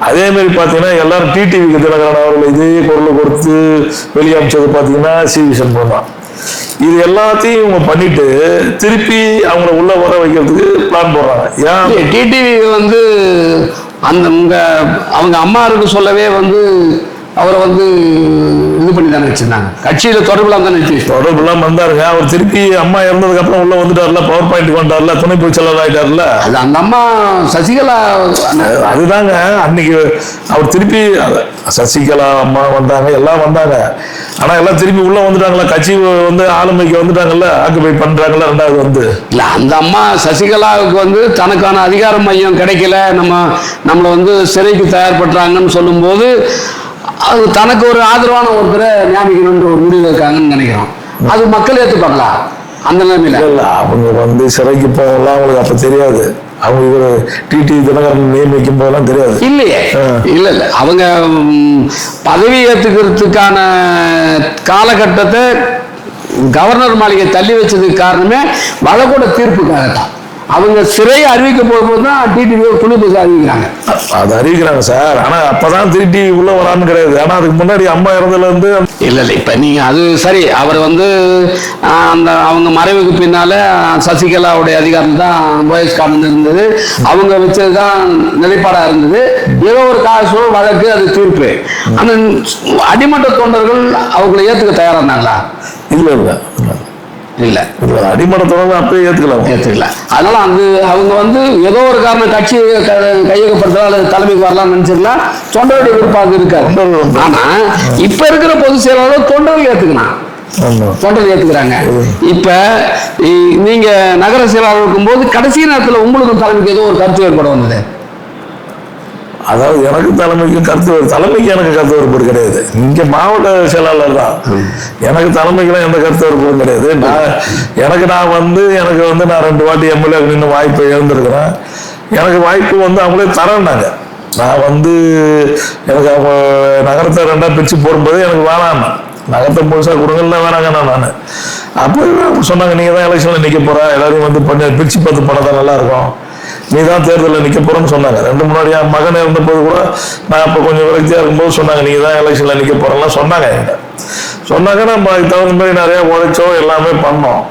அதே மாதிரி பாத்தீங்கன்னா எல்லாரும் டிடிவிக்கு தினகரன் அவர்கள் இதே குரல் கொடுத்து வெளியமைச்சது பாத்தீங்கன்னா சிவசண்முகம் தான். இது எல்லாத்தையும் இவங்க பண்ணிட்டு திருப்பி அவங்கள உள்ள வர வைக்கிறதுக்கு பிளான் போடுறாங்க. ஏன் டிடிவி வந்து அந்த அவங்க அம்மாருக்கு சொல்லவே வந்து அவரை வந்து இது பண்ணி தானே வச்சிருந்தாங்க, கட்சியில தொடர்புலாம் தானே வச்சு தொடர்புலாம் வந்தாருங்க. அவர் திருப்பி அம்மா இறந்ததுக்கு அப்புறம் உள்ள வந்துட்டார்ல, பவர் பாயிண்ட் வந்தார்ல, துணை பொதுச் செயலாளர் ஆயிட்டார்ல. அது அந்த அம்மா சசிகலா அதுதாங்க. அன்னைக்கு அவர் திருப்பி சசிகலா அம்மா வந்தாங்க, எல்லாம் வந்தாங்க. ஆனா எல்லாம் திருப்பி உள்ள வந்துட்டாங்களா, கட்சி வந்து ஆளுமைக்கு வந்துட்டாங்கல்ல, ஆக்குபை பண்றாங்கல்ல. ரெண்டாவது வந்து இல்ல, அந்த அம்மா சசிகலாவுக்கு வந்து தனக்கான அதிகார மையம் கிடைக்கல, நம்மளை வந்து சிறைக்கு தயார்படுறாங்கன்னு சொல்லும் போது அது தனக்கு ஒரு ஆதரவான ஒருத்தரை நியமிக்கணும்ன்ற ஒரு முடிவு இருக்காங்கன்னு நினைக்கிறோம். அது மக்கள் ஏற்றுப்பாங்களா அந்த நிலைமையில? இல்ல, அவங்க வந்து சிறைக்கு போகலாம், அவங்களுக்கு அப்ப தெரியாது. அவங்க இவர் டிடி தினகரன் நியமிக்கும் போதெல்லாம் தெரியாது. இல்லையே, இல்ல இல்ல, அவங்க பதவி ஏற்றுக்கிறதுக்கான காலகட்டத்தை கவர்னர் மாளிகை தள்ளி வச்சதுக்கு காரணமே வழக்கோட தீர்ப்புக்காகத்தான். அவங்க சிறை அறிவிக்க போகும்போது தான் டிடிவி துணை பொதுச் அறிவிக்கிறாங்க. அது அறிவிக்கிறாங்க சார். ஆனா அப்பதான் திருட்டி உள்ள வரான்னு கிடையாது. ஆனா அதுக்கு முன்னாடி அம்மா இறந்ததுல இருந்து இல்ல இல்ல, இப்ப நீங்க அது சரி, அவர் வந்து அந்த அவங்க மறைவுக்கு பின்னால சசிகலாவுடைய அதிகாரம் தான் போயஸ் கார்டன் இருந்தது, அவங்க வச்சதுதான் நிலைப்பாடா இருந்தது. ஏதோ ஒரு காசு வழக்கு, அது தீர்ப்பு. அந்த அடிமட்ட தொண்டர்கள் அவங்களை ஏத்துக்க தயாரா இருந்தாங்களா? இல்ல இல்ல இல்ல, அடிமட்டத்தோட அப்பயே ஏத்துக்கல. அதனால அவங்க வந்து ஏதோ ஒரு காரணம் கட்சி கையகப்படுத்தலாம் அல்லது தலைமைக்கு வரலாம்னு நினைச்சிருக்கலாம். தொண்டருடைய விருப்பம் இருக்காது. ஆனா இப்ப இருக்கிற பொதுச் செயலாளர் தொண்டர்கள் ஏத்துக்கலாம், தொண்டர்கள் ஏத்துக்கிறாங்க. இப்ப நீங்க நகர செயலாளர் இருக்கும் போது கடைசி நேரத்தில் உங்களுக்கும் தலைமைக்கு ஏதோ ஒரு கருத்து வேறுபாடு வந்தது. அதாவது எனக்கு தலைமைக்கும் தலைமைக்கு எனக்கு கருத்து வேறுபாடு கிடையாது. இங்க மாவட்ட செயலாளர் தான். எனக்கு தலைமைக்கெல்லாம் எந்த கருத்து வேறுபாடும் கிடையாது. எனக்கு வந்து 2 வாட்டி எம்எல்ஏ நின்று வாய்ப்பை இழந்திருக்கிறேன். எனக்கு வாய்ப்பு வந்து அவங்களே தரேன்னாங்க. நான் வந்து எனக்கு அவங்க நகரத்தை 2ஆ பிரிச்சு போடும்போது எனக்கு வேணாம், நகத்தை முழுசாக கொடுங்கன்னு வேணாங்கண்ணா நான். அப்போ சொன்னாங்க, நீங்கள் தான் எலெக்ஷனில் நிற்க போகிற, எல்லாரையும் வந்து பண்ணி பிரித்து பார்த்து பண்ண தான் நல்லாயிருக்கும், நீ தான் தேர்தலில் நிற்க போகிறேன்னு சொன்னாங்க. 2 முன்னாடி என் மகன் இருந்தபோது கூட நான் அப்போ கொஞ்சம் விரக்தியாக இருக்கும்போது சொன்னாங்க, நீங்கள் தான் எலெக்ஷனில் நிற்க போகிறேன்லாம் சொன்னாங்க. என்கிட்ட சொன்னாங்க. நம்ம அதுக்கு தகுந்த மாதிரி நிறையா உழைச்சோம், எல்லாமே பண்ணோம்.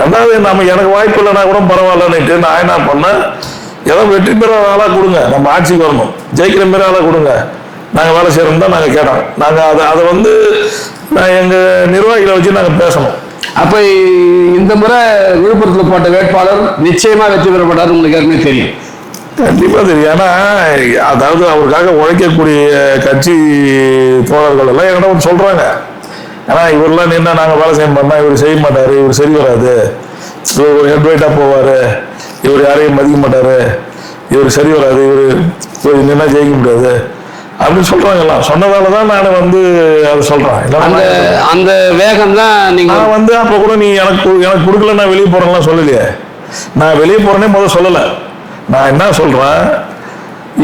ரெண்டாவது எனக்கு வாய்ப்பு இல்லைனா கூட பரவாயில்லன்னுட்டு நான் என்ன பண்ணேன், ஏதோ வெற்றி பெற ஆளாக கொடுங்க, நம்ம ஆட்சிக்கு வரணும், ஜெயிக்கிற மாரி ஆளாக கொடுங்க, நாங்கள் வேலை செய்கிறோம் தான் நாங்கள் கேட்டோம். நாங்கள் அதை வந்து நான் எங்கள் நிர்வாகிகளை வச்சு நாங்கள் பேசணும். அப்போ இந்த முறை விழுப்புரத்தில் போட்ட வேட்பாளர் நிச்சயமாக வெற்றி பெறப்பட்டார், உங்களுக்கு ஏற்கனவே தெரியும். கண்டிப்பாக தெரியும். ஏன்னா அதாவது அவருக்காக உழைக்கக்கூடிய கட்சி தோழர்கள் எல்லாம் என்கிட்ட ஒன்று சொல்கிறாங்க. ஏன்னா இவரெல்லாம் நின்னா நாங்கள் வேலை செய்ய மாட்டோம், இவர் செய்ய மாட்டார், இவர் சரி வராது, இவர் ஒரு ஹெட்வைட்டாக போவார், இவர் யாரையும் மதிக்க மாட்டார், இவர் சரி வராது, இவர் நின்னா ஜெயிக்க முடியாது அப்படின்னு சொல்றாங்கல்லாம். சொன்னதால தான் நான் வந்து அதை சொல்றேன். அந்த வேகம் தான் நீங்க வந்து அப்போ கூட நீ எனக்கு கொடுக்கல, நான் வெளியே போறேன்லாம் சொல்லலையே. நான் வெளியே போறேனே முதல்ல சொல்லலை. நான் என்ன சொல்றேன்,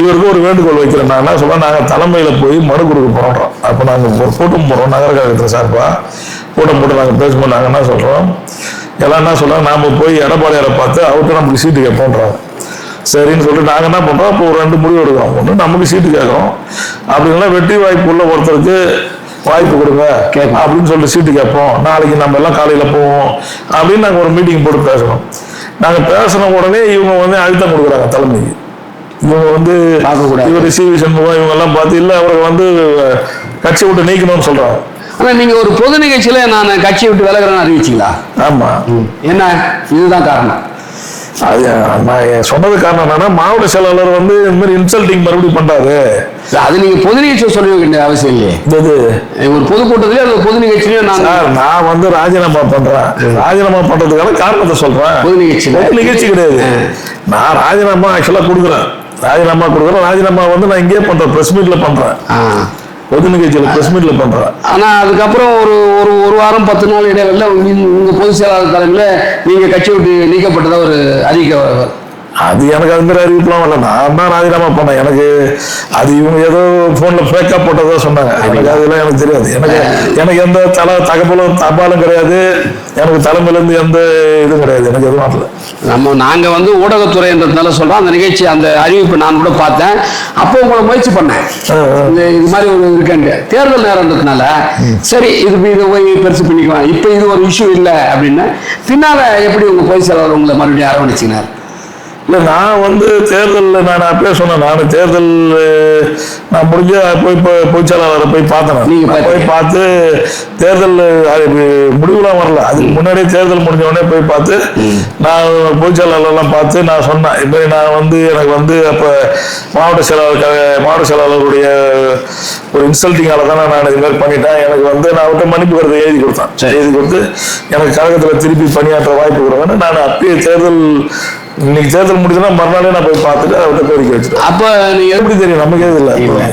இவருக்கு ஒரு வேண்டுகோள் வைக்கிறேன். நான் என்ன சொல்றேன், நாங்கள் தலைமையில போய் மனு கொடுக்க போறோம். அப்போ நாங்கள் ஒரு கூட்டம் போடுறோம், நகர கழகத்தில் சார்பா கூட்டம் போட்டு நாங்கள் பேசும்போது நாங்கள் என்ன சொல்றோம், எல்லாம் என்ன சொல்றோம், நாம போய் எடப்பாடியாரை பார்த்து அவர்கிட்ட நமக்கு சீட்டு கேட்போன்றோம். சரின்னு சொல்லிட்டு நாங்கள் என்ன பண்ணுறோம், இப்போ ஒரு 2 முடிவு எடுக்கிறோம். ஒன்று நமக்கு சீட்டு கேட்குறோம், அப்படின்னா வெற்றி வாய்ப்பு உள்ள ஒருத்தருக்கு வாய்ப்பு கொடுங்க அப்படின்னு சொல்லிட்டு சீட்டு கேட்போம். நாளைக்கு நம்ம எல்லாம் காலையில் போவோம் அப்படின்னு நாங்கள் ஒரு மீட்டிங் போட்டு பேசுகிறோம். நாங்கள் பேசின உடனே இவங்க வந்து அழுத்தம் கொடுக்குறாங்க தலைமைக்கு. இவங்க வந்து இவர் சிவி சண்முகம் இவங்க எல்லாம் பார்த்து இல்லை அவரை வந்து கட்சி விட்டு நீக்கணும்னு சொல்கிறாங்க. ஆனால் நீங்கள் ஒரு பொது நிகழ்ச்சியில் நான் கட்சியை விட்டு விலகிறேன்னு அறிவிச்சிங்களா? ஆமாம். என்ன இதுதான் காரணம்? அது நான் சொன்னது காரணம் என்னன்னா, மாவட்ட செயலாளர் வந்து இந்த மாதிரி இன்சல்டிங் மறுபடியும் பண்றாரு. அது நீங்க பொது நிகழ்ச்சியை சொல்ல வேண்டிய அவசியம் இல்லையே. ஒரு பொதுக்கூட்டத்திலே அது பொது நிகழ்ச்சியிலே நான் வந்து ராஜினாமா பண்றேன். ராஜினாமா பண்றதுக்கான காரணத்தை சொல்றேன். பொது நிகழ்ச்சி கிடையாது. நான் ராஜினாமா ஆக்சுவலா கொடுக்குறேன். ராஜினாமா வந்து நான் இங்கே பண்றேன், பிரஸ் மீட்ல பண்றேன், பொது நிகழ்ச்சியில் பிரஸ் மீட்ல பண்றேன். ஆனா அதுக்கப்புறம் ஒரு வாரம் 10 நாள் இடைவெளியில உங்க பொதுச் செயலாளர் தலைமையில நீங்க கட்சி விட்டு நீக்கப்பட்டதா ஒரு அறிக்கை. அது எனக்கு அது மாதிரி அறிவிப்புலாம் வரல. நான் தான் ராஜினாமா பண்ணேன். எனக்கு அது இவங்க ஏதோ போன்ல ஃபேக்கா போட்டதா சொன்னாங்க. எனக்கு அதெல்லாம் எனக்கு தெரியாது. எனக்கு எந்த தகவலும் தபாலும் கிடையாது. எனக்கு தலைமையிலேருந்து எந்த இதுவும் கிடையாது. எனக்கு எதுவும் வரல. நாங்கள் வந்து ஊடகத்துறைன்றதுனால சொல்கிறோம். அந்த நிகழ்ச்சி அந்த அறிவிப்பு நான் கூட பார்த்தேன். அப்போ உங்களை முயற்சி பண்ணேன், இது மாதிரி ஒரு இருக்கேன். தேர்தல் நேரம்ன்றதுனால சரி இதை போய் பெருசு பண்ணிக்குவேன், இப்போ இது ஒரு இஷ்யூ இல்லை அப்படின்னு. பின்னால் எப்படி உங்கள் பொதுச் செயலாளர் உங்களை மறுபடியும் அரவணைச்சினார்? இல்லை நான் வந்து தேர்தலில் நான் அப்பயே சொன்னேன். நான் தேர்தல் நான் முடிஞ்ச போய் பொதுச் செயலாளரை போய் பார்த்தேன். நீங்கள் போய் பார்த்து தேர்தல் முடிவுலாம் வரல, அதுக்கு முன்னாடியே தேர்தல் முடிஞ்ச உடனே போய் பார்த்து நான் பொதுச் செயலாளர்லாம் பார்த்து நான் சொன்னேன், இது மாதிரி நான் வந்து எனக்கு வந்து அப்போ மாவட்ட செயலாளருடைய ஒரு இன்சல்ட்டிங்கால தானே நான் இது மாதிரி பண்ணிட்டேன். எனக்கு வந்து நான் அவர்கிட்ட மன்னிப்பு கருத்தை எழுதி கொடுத்தேன். எழுதி கொடுத்து எனக்கு கழகத்தில் திருப்பி பணியாற்ற வாய்ப்பு கொடுங்கன்னு நான் அப்பயே இன்னைக்கு தேர்தல் முடிச்சுன்னா மறுநாளே நான் போய் பார்த்துட்டு அவர்கிட்ட கோரிக்கை வச்சுட்டேன். அப்போ நீங்க எப்படி தெரியும்? நமக்கு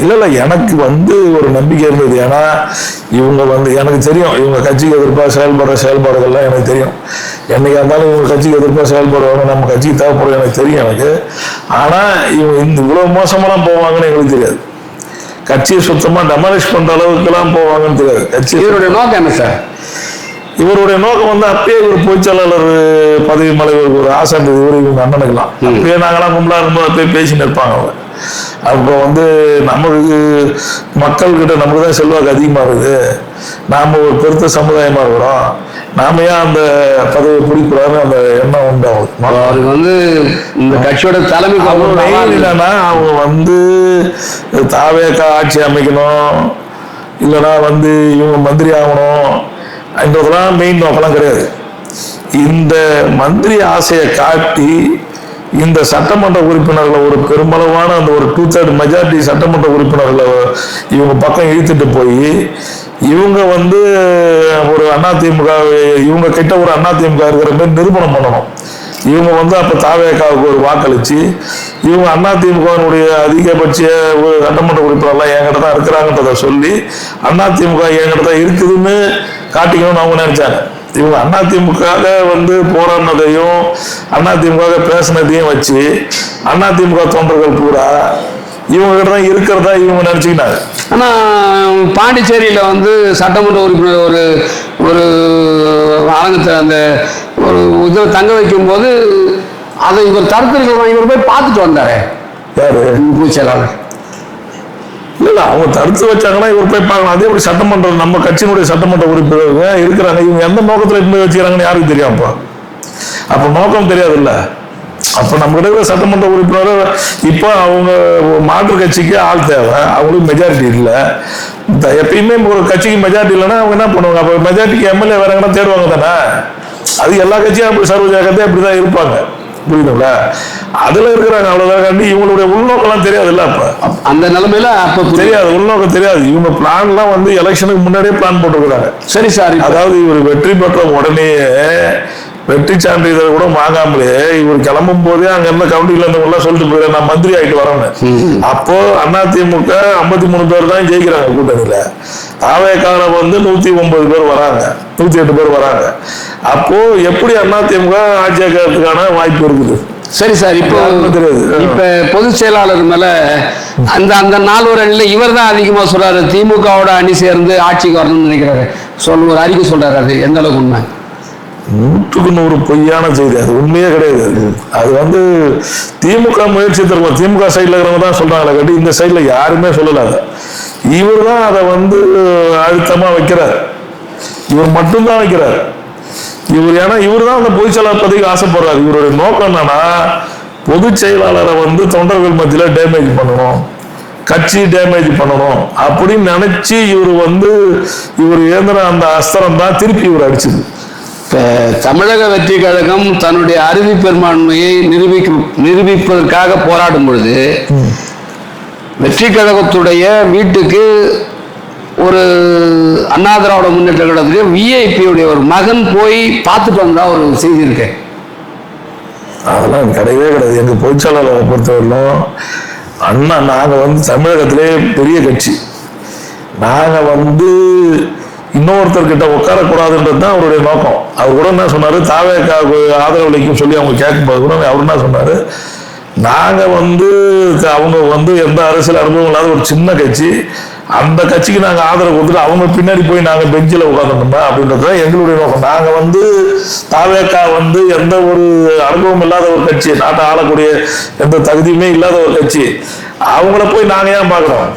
இல்லை எனக்கு வந்து ஒரு நம்பிக்கை இருந்தது. ஏன்னா இவங்க வந்து எனக்கு தெரியும், இவங்க கட்சிக்கு எதிர்ப்பாக செயல்படுற செயல்பாடுகள்லாம் எனக்கு தெரியும். என்னைக்கா இருந்தாலும் இவங்க கட்சிக்கு எதிர்ப்பாக செயல்படுவாங்க, நம்ம கட்சிக்கு தேவைப்படும் எனக்கு தெரியும் எனக்கு. ஆனால் இவங்க இவ்வளவு மோசமெல்லாம் போவாங்கன்னு எங்களுக்கு தெரியாது. கட்சியை சுத்தமா டெமாலிஷ் பண்ற அளவுக்குலாம் போவாங்கன்னு தெரியாது. இவருடைய நோக்கம் என்ன சார்? இவருடைய நோக்கம் வந்து அப்பயே ஒரு பொதுச் செயலாளர் பதவி மேலே ஒரு ஆசை இருந்தது. இவங்க அண்ணனுக்கெல்லாம் அப்பயே நாங்களாம் கும்பலா இருக்கும்போது அப்பயே பேசின்னு இருப்பாங்க. அவங்க அப்போ வந்து நமக்கு மக்கள்கிட்ட நமக்கு தான் செல்வாக்கு அதிகமாக இருக்குது, நாம ஒரு பெருத்த சமுதாயமா இருக்கிறோம், நாம ஏன் அந்த பதவியை பிடிக்கூடாதுன்னு அந்த எண்ணம் உண்டாகும். அவருக்கு வந்து இந்த கட்சியோட தலைமை என்னன்னா அவங்க வந்து தாவேக்கா ஆட்சி அமைக்கணும், இல்லைன்னா வந்து இவங்க மந்திரி ஆகணும் என்றதெல்லாம் மெயின் நோக்கெல்லாம் கிடையாது. இந்த மந்திரி ஆசையை காட்டி இந்த சட்டமன்ற உறுப்பினர்களை ஒரு பெருமளவான அந்த ஒரு 2/3 மெஜாரிட்டி சட்டமன்ற உறுப்பினர்களை இவங்க பக்கம் இழுத்துட்டு போய் இவங்க வந்து ஒரு அதிமுக இவங்க கிட்ட ஒரு அதிமுக இருக்கிற மாதிரி நிரூபணம் பண்ணணும். இவங்க வந்து அப்ப தாவேக்காவுக்கு ஒரு வாக்களிச்சு இவங்க அதிமுகவினுடைய அதிகபட்ச சட்டமன்ற உறுப்பினர்லாம் என்கிட்ட தான் இருக்கிறாங்கன்றத சொல்லி அதிமுக என்கிட்ட தான் இருக்குதுன்னு காட்டிக்கணும்னு அவங்க நினைச்சாங்க. இவங்க அதிமுக வந்து போராடினதையும் அதிமுக பேசினதையும் வச்சு அதிமுக தொண்டர்கள் பூரா இவங்க கிட்ட தான் இருக்கிறதா இவங்க நினைச்சுக்கிட்டாங்க. ஆனா பாண்டிச்சேரியில வந்து சட்டமன்ற உறுப்பினர் ஒரு ஒரு அரங்கத்தை அந்த ஒரு இதில் தங்க வைக்கும் போது அதை இவர் தடுத்திருக்கிறோம். இவர் போய் பார்த்துட்டு வந்தாரு. யாரு? பொதுச் செயலாளர். இல்ல அவங்க தடுத்து வச்சாங்கன்னா இவர் போய் பார்க்கலாம். அதே எப்படி சட்டமன்றம் நம்ம கட்சியினுடைய சட்டமன்ற உறுப்பினர்கள் இருக்கிறாங்க, இவங்க எந்த நோக்கத்துல இருந்து வச்சுக்கிறாங்கன்னு யாருக்கு தெரியாமப்பா? அப்ப நோக்கம் தெரியாது இல்ல. அப்ப நம்ம கிட்ட இருக்கிற சட்டமன்ற உறுப்பினர் இப்போ அவங்க மாற்று கட்சிக்கு ஆள் தேவை, அவங்களுக்கு மெஜாரிட்டி இல்லை. எப்பயுமே ஒரு கட்சிக்கு மெஜாரிட்டி இல்லைன்னா அவங்க என்ன பண்ணுவாங்க? அப்ப மெஜாரிட்டிக்கு எம்எல்ஏ வேற எங்கன்னா தேடுவாங்க தானே. அது எல்லா கட்சியும் அப்படி சர்வஜாக்கிரதை அப்படிதான் இருப்பாங்க, புரியுதுங்களா? அதுல இருக்கிறாங்க, அவ்வளவுதான். இவங்களுடைய உள்நோக்கம்லாம் தெரியாது இல்ல. அப்ப அந்த நிலைமையில அப்ப தெரியாது, உள்நோக்கம் தெரியாது. இவங்க பிளான் எல்லாம் வந்து எலெக்ஷனுக்கு முன்னாடியே பிளான் போட்டுருக்காங்க. சரி சார், அதாவது இவர் வெற்றி பெற்ற உடனே வெற்றி சான்றிதழ் கூட வாங்காமலே இவர் கிளம்பும் போதே அங்க இருந்த கவுண்டில இருந்தவங்க சொல்லிட்டு போயிரு, நான் மந்திரி ஆயிட்டு வரேன்னு. அப்போ அதிமுக 53 பேர் தான் ஜெயிக்கிறாங்க கூட்டணியில. தாவேக்கார வந்து 109 பேர் வராங்க, 108 பேர் வராங்க. அப்போ எப்படி அதிமுக ஆட்சி ஆக்கிறதுக்கான வாய்ப்பு இருக்குது? சரி சார், இப்போ இப்ப பொதுச் செயலாளர் மேல அந்த அந்த 4 அணில இவர் தான் அதிகமா சொல்றாரு, திமுகவோட அணி சேர்ந்து ஆட்சிக்கு வரணும்னு நினைக்கிறாரு. ஒரு அறிக்கை சொல்றாரு. அது எந்த அளவுக்கு உண்மை? 100க்கு 100 பொய்யான செய்தி. அது உண்மையே கிடையாது. அது வந்து திமுக முயற்சி தருவோம். திமுக சைட்ல இருக்கிறவங்க தான் சொல்றாங்களே கட்டி, இந்த சைட்ல யாருமே சொல்லல. இவர் தான் அதை வந்து அழுத்தமா வைக்கிறார். இவர் மட்டும்தான் வைக்கிறார். இவர் ஏன்னா இவர் தான் அந்த பொதுச் செயலாளர் பதவிக்கு ஆசைப்படுறாரு. இவருடைய நோக்கம் என்னன்னா பொதுச் செயலாளரை வந்து தொண்டர்கள் மத்தியில டேமேஜ் பண்ணணும், கட்சி டேமேஜ் பண்ணணும் அப்படின்னு நினைச்சு இவர் வந்து இவர் ஏந்திர அந்த அஸ்திரம் தான் திருப்பி இவர் அடிச்சது. தமிழக வெற்றி கழகம் தன்னுடைய அறிவு பெரும்பான்மையை நிரூபிப்பதற்காக போராடும் பொழுது வெற்றி கழகத்துடைய வீட்டுக்கு ஒரு அண்ணா திராவிட முன்னேற்ற கழகத்துடைய விஐபியுடைய ஒரு மகன் போய் பார்த்துட்டு வந்தா ஒரு செய்தி இருக்கு. அதெல்லாம் கிடையவே கிடையாது. எங்க பொதுச்செயலாளரை பொறுத்தவரையிலும் அண்ணா நாங்க வந்து தமிழகத்திலே பெரிய கட்சி, நாங்க வந்து இன்னொருத்தர்கிட்ட உட்காரக்கூடாதுன்றது தான் அவருடைய நோக்கம். அவர் கூட என்ன சொன்னாரு, தாவேக்காவுக்கு ஆதரவு அளிக்கும் சொல்லி அவங்க கேட்கும்போது கூட அவர் என்ன சொன்னாரு, நாங்க வந்து அவங்க வந்து எந்த அரசியல் அனுபவம் இல்லாத ஒரு சின்ன கட்சி, அந்த கட்சிக்கு நாங்க ஆதரவு கொடுத்துட்டு அவங்க பின்னாடி போய் நாங்க பெஞ்சில் உட்காந்துட்டோம்னா அப்படின்றது எங்களுடைய நோக்கம். நாங்க வந்து தாவேக்கா வந்து எந்த ஒரு அனுபவம் இல்லாத ஒரு கட்சி, நாட்டை ஆளக்கூடிய எந்த தகுதியுமே இல்லாத ஒரு கட்சி, அவங்கள போய் நாங்க ஏன் பார்க்கிறோம்?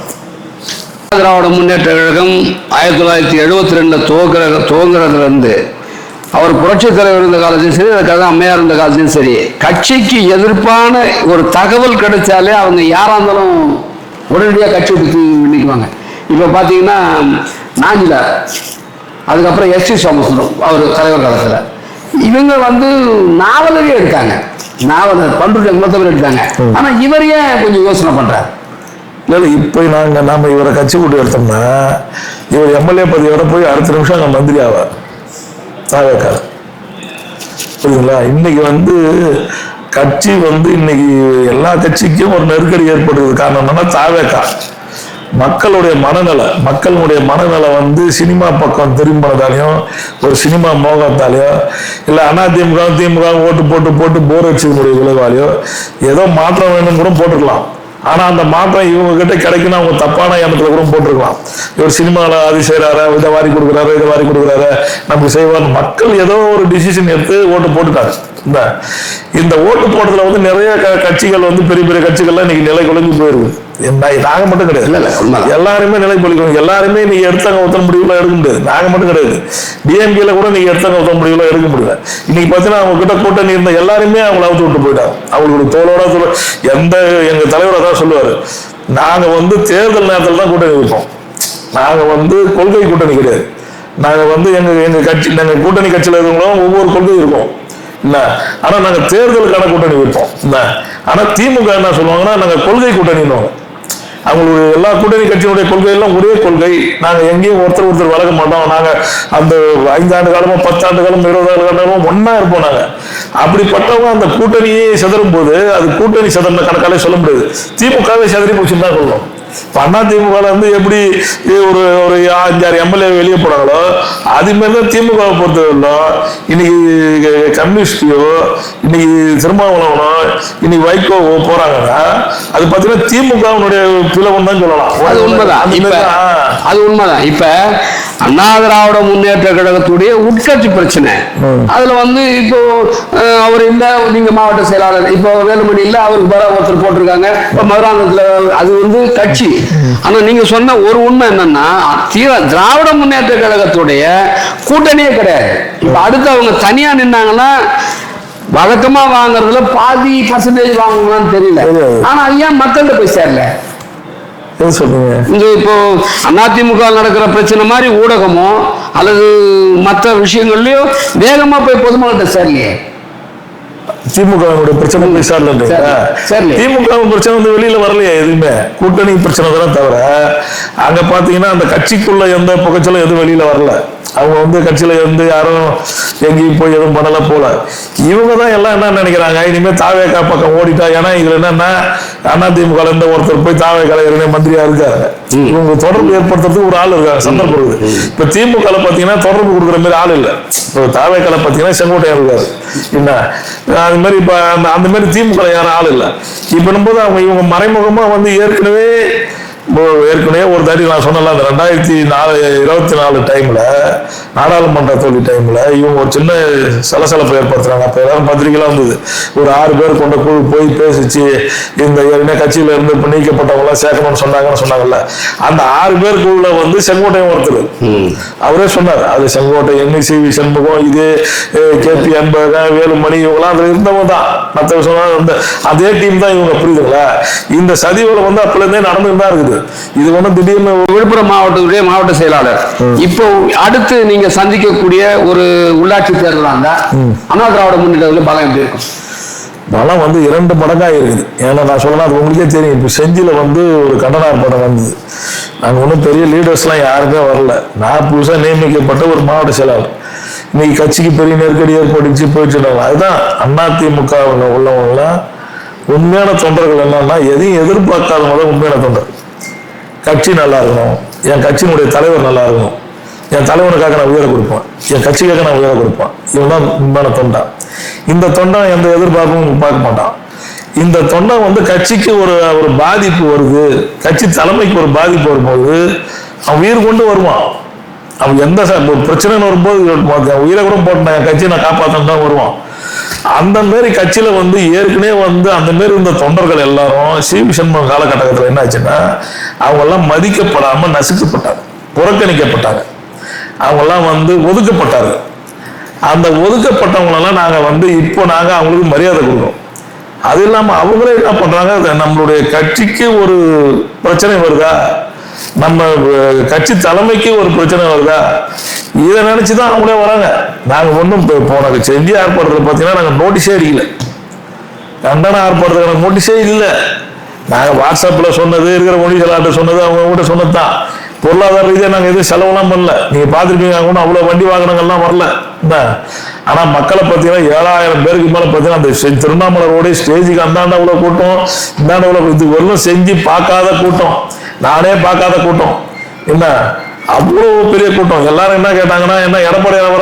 திராவிட முன்னேற்ற கழகம் 1972 துவங்குறதுல இருந்து அவர் புரட்சித் தலைவர் இருந்த காலத்திலும் சரி, அதுக்காக அம்மையார் இருந்த காலத்திலும் சரி, கட்சிக்கு எதிர்ப்பான ஒரு தகவல் கிடைச்சாலே அவங்க யாரா இருந்தாலும் உடனடியாக கட்சி விட்டு நிற்குவாங்க. இப்போ பார்த்தீங்கன்னா நாஞ்சிலார், அதுக்கப்புறம் எஸ்டி சோமசுந்தரம் அவர் தலைவர் காலத்தில் இவங்க வந்து நாவலவே எடுத்தாங்க, நாவலர் பண்ருட்டி குலத்தவர் எடுத்தாங்க. ஆனால் இவர் ஏன் கொஞ்சம் யோசனை பண்றாரு? இல்லை இப்போ நாம இவரை கட்சி கூட்டு எடுத்தோம்னா இவர் எம்எல்ஏ பதவியோட போய் அடுத்த நிமிஷம் அங்கே மந்திரி ஆவார் தாவேக்கா, புரியுதுங்களா? இன்னைக்கு வந்து கட்சி வந்து இன்னைக்கு எல்லா கட்சிக்கும் ஒரு நெருக்கடி ஏற்படுறது காரணம் என்னன்னா தாவேக்கா மக்களுடைய மனநிலை வந்து சினிமா பக்கம் திரும்பினதாலையும் ஒரு சினிமா மோகத்தாலையோ இல்லை திமுக ஓட்டு போட்டு போட்டு போர் அடிச்சதுடைய விளைவாலையோ ஏதோ மாற்றம் வேணும் கூட போட்டுக்கலாம். ஆனா அந்த மாற்றம் இவங்க கிட்ட கிடைக்கணும், அவங்க தப்பான எண்ணத்துல கூட போட்டிருக்கலாம். இவர் சினிமாவில் அது செய்யறாரு, இதை வாரி கொடுக்குறாரு, நமக்கு செய்வார். மக்கள் ஏதோ ஒரு டிசிஷன் எடுத்து ஓட்டு போட்டுட்டாங்க. இந்த ஓட்டு போடுறதுல வந்து நிறைய கட்சிகள் வந்து பெரிய பெரிய கட்சிகள்லாம் இன்னைக்கு நிலை குலைஞ்சு போயிருக்கு. நாங்க மட்டும் கிடையாது, எல்லாருமே நிலை குலைக்கணும். எல்லாருமே நீங்க எடுத்தாங்க ஒத்த முடிவுல எடுக்க முடியாது. நாங்க மட்டும் கிடையாது, டிஎம்கேல கூட நீங்க எடுத்தாங்க ஒத்த முடிவுல எடுக்க முடியல. இன்னைக்கு பார்த்தீங்கன்னா அவங்க கிட்ட கூட்டணி இருந்த எல்லாருமே அவங்கள அவுத்து விட்டு போயிட்டாங்க. அவங்களுக்கு தோளோட எங்க தலைவர் தான் சொல்லுவாரு, நாங்க வந்து தேர்தல் நேரத்தில் தான் கூட்டணி வைப்போம், நாங்க வந்து கொள்கை கூட்டணி கிடையாது. நாங்க வந்து எங்க கட்சி, நாங்க கூட்டணி கட்சியில இருக்கிறவங்களும் ஒவ்வொரு கொள்கை இருக்கும் இல்ல, ஆனா நாங்க தேர்தலுக்கான கூட்டணி வைப்போம் இல்ல. ஆனா திமுக என்ன சொல்லுவாங்கன்னா நாங்க கொள்கை கூட்டணின்னு, அவங்களுடைய எல்லா கூட்டணி கட்சியினுடைய கொள்கை எல்லாம் ஒரே கொள்கை, நாங்க எங்கேயும் ஒருத்தர் வளர்க்க மாட்டோம், நாங்க அந்த 5 ஆண்டு காலமோ 10 ஆண்டு காலம் 20 ஆண்டு காலமோ ஒன்னா இருப்போம். நாங்க அப்படிப்பட்டவங்க அந்த கூட்டணியே சிதறும் போது அது கூட்டணி சிதறின கணக்காலே சொல்ல முடியாது, திமுகவே சிதறி போச்சுன்னு தான் சொல்லணும். அதிமுக வந்து எப்படி ஒரு ஒரு 5-6 எம்எல்ஏ வெளியே போனாங்களோ அது மாதிரிதான் திமுக பொறுத்தவரையிலோ இன்னைக்கு கம்யூனிஸ்டியோ இன்னைக்கு திருமாவளவனோ இன்னைக்கு வைகோவோ போறாங்கன்னா அது பாத்தீங்கன்னா திமுகவுடைய பிளவன் தான் சொல்லலாம். அது உண்மைதான். இப்ப அண்ணா திராவிட முன்னேற்ற கழகத்துடைய உட்கட்சி பிரச்சனை. அதுல வந்து இப்போ அவர் இல்ல, நீங்க மாவட்ட செயலாளர், இப்போ வேலுமணி இல்ல, அவருக்கு வர ஒருத்தர் போட்டிருக்காங்க. இப்ப மதுராந்தகத்துல அது வந்து கட்சி. ஆனா நீங்க சொன்ன ஒரு உண்மை என்னன்னா, திராவிட முன்னேற்ற கழகத்துடைய கூட்டணியே கிடையாது. இப்ப அடுத்து அவங்க தனியா நின்னாங்கன்னா வழக்கமா வாங்குறதுல பாதி % வாங்குவாங்கன்னு தெரியல. ஆனா அது ஏன் மக்கள்கிட்ட போய் சேரல? சொல்லுங்க. இங்க இப்போ அதிமுக நடக்கிற பிரச்சனை மாதிரி ஊடகமோ அல்லது மற்ற விஷயங்கள்லயோ வேகமா போய் பொதுமக்கள்கிட்ட சேரலையே. திமுக பிரச்சனை விசாரணை திமுக பிரச்சனை வந்து வெளியில வரலையா? எதுவுமே கூட்டணி பிரச்சனை தானே தவிர அங்க பாத்தீங்கன்னா அந்த கட்சிக்குள்ள எந்த புகைச்சலும் எதுவும் வெளியில வரல. அவங்க வந்து கட்சியில இருந்து யாரும் எங்கேயும் போய் எதுவும் பண்ணல போல. இவங்க தான் எல்லாம் என்ன நினைக்கிறாங்க, இனிமே தாவேக்கா பக்கம் ஓடிட்டா. ஏன்னா இதுல என்னன்னா அதிமுக இருந்த ஒருத்தர் போய் தாவேக்கால ஏற்கனவே மந்திரியா இருக்காரு. இவங்க தொடர்பு ஏற்படுத்துறதுக்கு ஒரு ஆள் இருக்காங்க, சந்தர்ப்பம் இருக்குது. இப்ப திமுக பாத்தீங்கன்னா தொடர்பு கொடுக்குற மாதிரி ஆள் இல்லை. இப்போ தாவேக்கால பாத்தீங்கன்னா செங்கோட்டையன் இருக்காரு. என்ன அது மாதிரி இப்ப அந்த மாதிரி திமுக யாரும் ஆள் இல்லை. இப்ப போது அவங்க இவங்க மறைமுகமா வந்து ஏற்கனவே ஒரு தாட்டி நான் சொன்னல, அந்த 2024 டைம்ல நாடாளுமன்ற தோல்வி டைம்ல இவங்க ஒரு சின்ன சலசலப்பை ஏற்படுத்துறாங்க. அப்ப எல்லாரும் பத்திரிகைலாம் வந்தது. ஒரு 6 பேர் கொண்ட குழு போய் பேசிச்சு, இந்த கட்சியில இருந்து இப்ப நீக்கப்பட்டவங்க எல்லாம் சேர்க்கணும்னு சொன்னாங்கல்ல. அந்த 6 பேர் குழுல வந்து செங்கோட்டையன் ஒருத்தர். அவரே சொன்னார், அது செங்கோட்டையன், CV சண்முகம், இது KP அன்பழகன், வேலுமணி, இவங்கெல்லாம் அதுல இருந்தவங்க தான். மற்ற சொன்னா அதே டீம் தான் இவங்க. புரியுதுங்களா? இந்த சதிவுல வந்து அப்பல இருந்தே நடந்துட்டு தான் இருக்குது. இது வந்து திடீர்னு விழுப்புரம் மாவட்டத்துடைய மாவட்ட செயலாளர் இப்போ அடுத்து நீங்க சந்திக்கக்கூடிய ஒரு உள்ளாட்சி தேர்தலாக இருந்தா அண்ணா திராவிட முன்னேற்ற பலம் எப்படி இருக்கும்? பலம் வந்து 2 மடங்கா இருக்குது. ஏன்னா நான் சொல்லலாம், அது உங்களுக்கே தெரியும். இப்போ செஞ்சில வந்து ஒரு கண்டன ஆர்ப்பாட்டம் வந்தது. நாங்கள் ஒன்றும் பெரிய லீடர்ஸ்லாம் யாருமே வரல. நான் புதுசாக நியமிக்கப்பட்ட ஒரு மாவட்ட செயலாளர். இன்னைக்கு கட்சிக்கு பெரிய நெருக்கடி ஏற்பட்டுச்சு, போயிட்டு. அதுதான் அதிமுக உள்ளவங்களாம் உண்மையான தொண்டர்கள். என்னன்னா எதையும் எதிர்பார்க்காதவங்க தான் உண்மையான தொண்டர். கட்சி நல்லா இருக்கணும், என் கட்சியினுடைய தலைவர் நல்லா இருக்கணும், என் தலைவனுக்காக நான் உயர கொடுப்பேன், என் கட்சிக்காக நான் உயர கொடுப்பேன். இவன் தான் உண்மையான தொண்டா. இந்த தொண்டை எந்த எதிர்பார்ப்பும் பார்க்க மாட்டான். இந்த தொண்டை வந்து கட்சிக்கு ஒரு பாதிப்பு வருது, கட்சி தலைமைக்கு ஒரு பாதிப்பு வரும்போது அவன் உயிர் கொண்டு வருவான். அவன் எந்த ஒரு பிரச்சனை வரும்போது உயிரை கூட போட்டேன், என் கட்சியை நான் காப்பாற்றணும் தான் வருவான். அந்த மாதிரி கட்சியில வந்து ஏற்கனவே வந்து அந்த மாதிரி இருந்த தொண்டர்கள் எல்லாரும் CV சண்முகம் காலகட்டத்தில் என்ன ஆச்சுன்னா, அவங்க எல்லாம் மதிக்கப்படாம நசுக்கப்பட்டாங்க, புறக்கணிக்கப்பட்டாங்க. அவங்க எல்லாம் வந்து ஒதுக்கப்பட்டாங்க. அந்த ஒதுக்கப்பட்டவங்களெல்லாம் நாங்க வந்து இப்போ நாங்க அவங்களுக்கு மரியாதை கொடுக்குறோம். அது இல்லாம அவங்களே என்ன பண்றாங்க, நம்மளுடைய கட்சிக்கு ஒரு பிரச்சனை வருதா, நம்ம கட்சி தலைமைக்கு ஒரு பிரச்சனை வருதா, இதை நினைச்சுதான் அவங்களே வராங்க. நாங்க ஒன்றும் போன செஞ்சு ஆர்ப்பாட்டத்தில் பார்த்தீங்கன்னா நாங்கள் நோட்டீஸே அடிக்கல. கண்டன ஆர்ப்பாட்டத்துக்கான நோட்டீஸே இல்லை. நாங்கள் வாட்ஸ்அப்பில் சொன்னது, இருக்கிற மொழிகளாட்ட சொன்னது, அவங்க கூட சொன்னதுதான். பொருளாதார ரீதியாக நாங்கள் எதுவும் செலவுலாம் பண்ணல. நீங்கள் பார்த்துருப்பீங்க, கூட அவ்வளோ வண்டி வாகனங்கள்லாம் வரல. ஆனால் மக்களை பார்த்தீங்கன்னா 7000 பேருக்கு மேலே பார்த்தீங்கன்னா அந்த திருவண்ணாமலை ரோடே ஸ்டேஜுக்கு அந்தாண்ட அவ்வளோ கூட்டம், இந்தாண்ட அவ்வளோ, இது வரலும் செஞ்சு பார்க்காத கூட்டம், நானே பார்க்காத கூட்டம். என்ன அவ்வளோ பெரிய கூட்டம். எல்லாரும் என்ன கேட்டாங்கன்னா, என்ன எடப்பாடியார்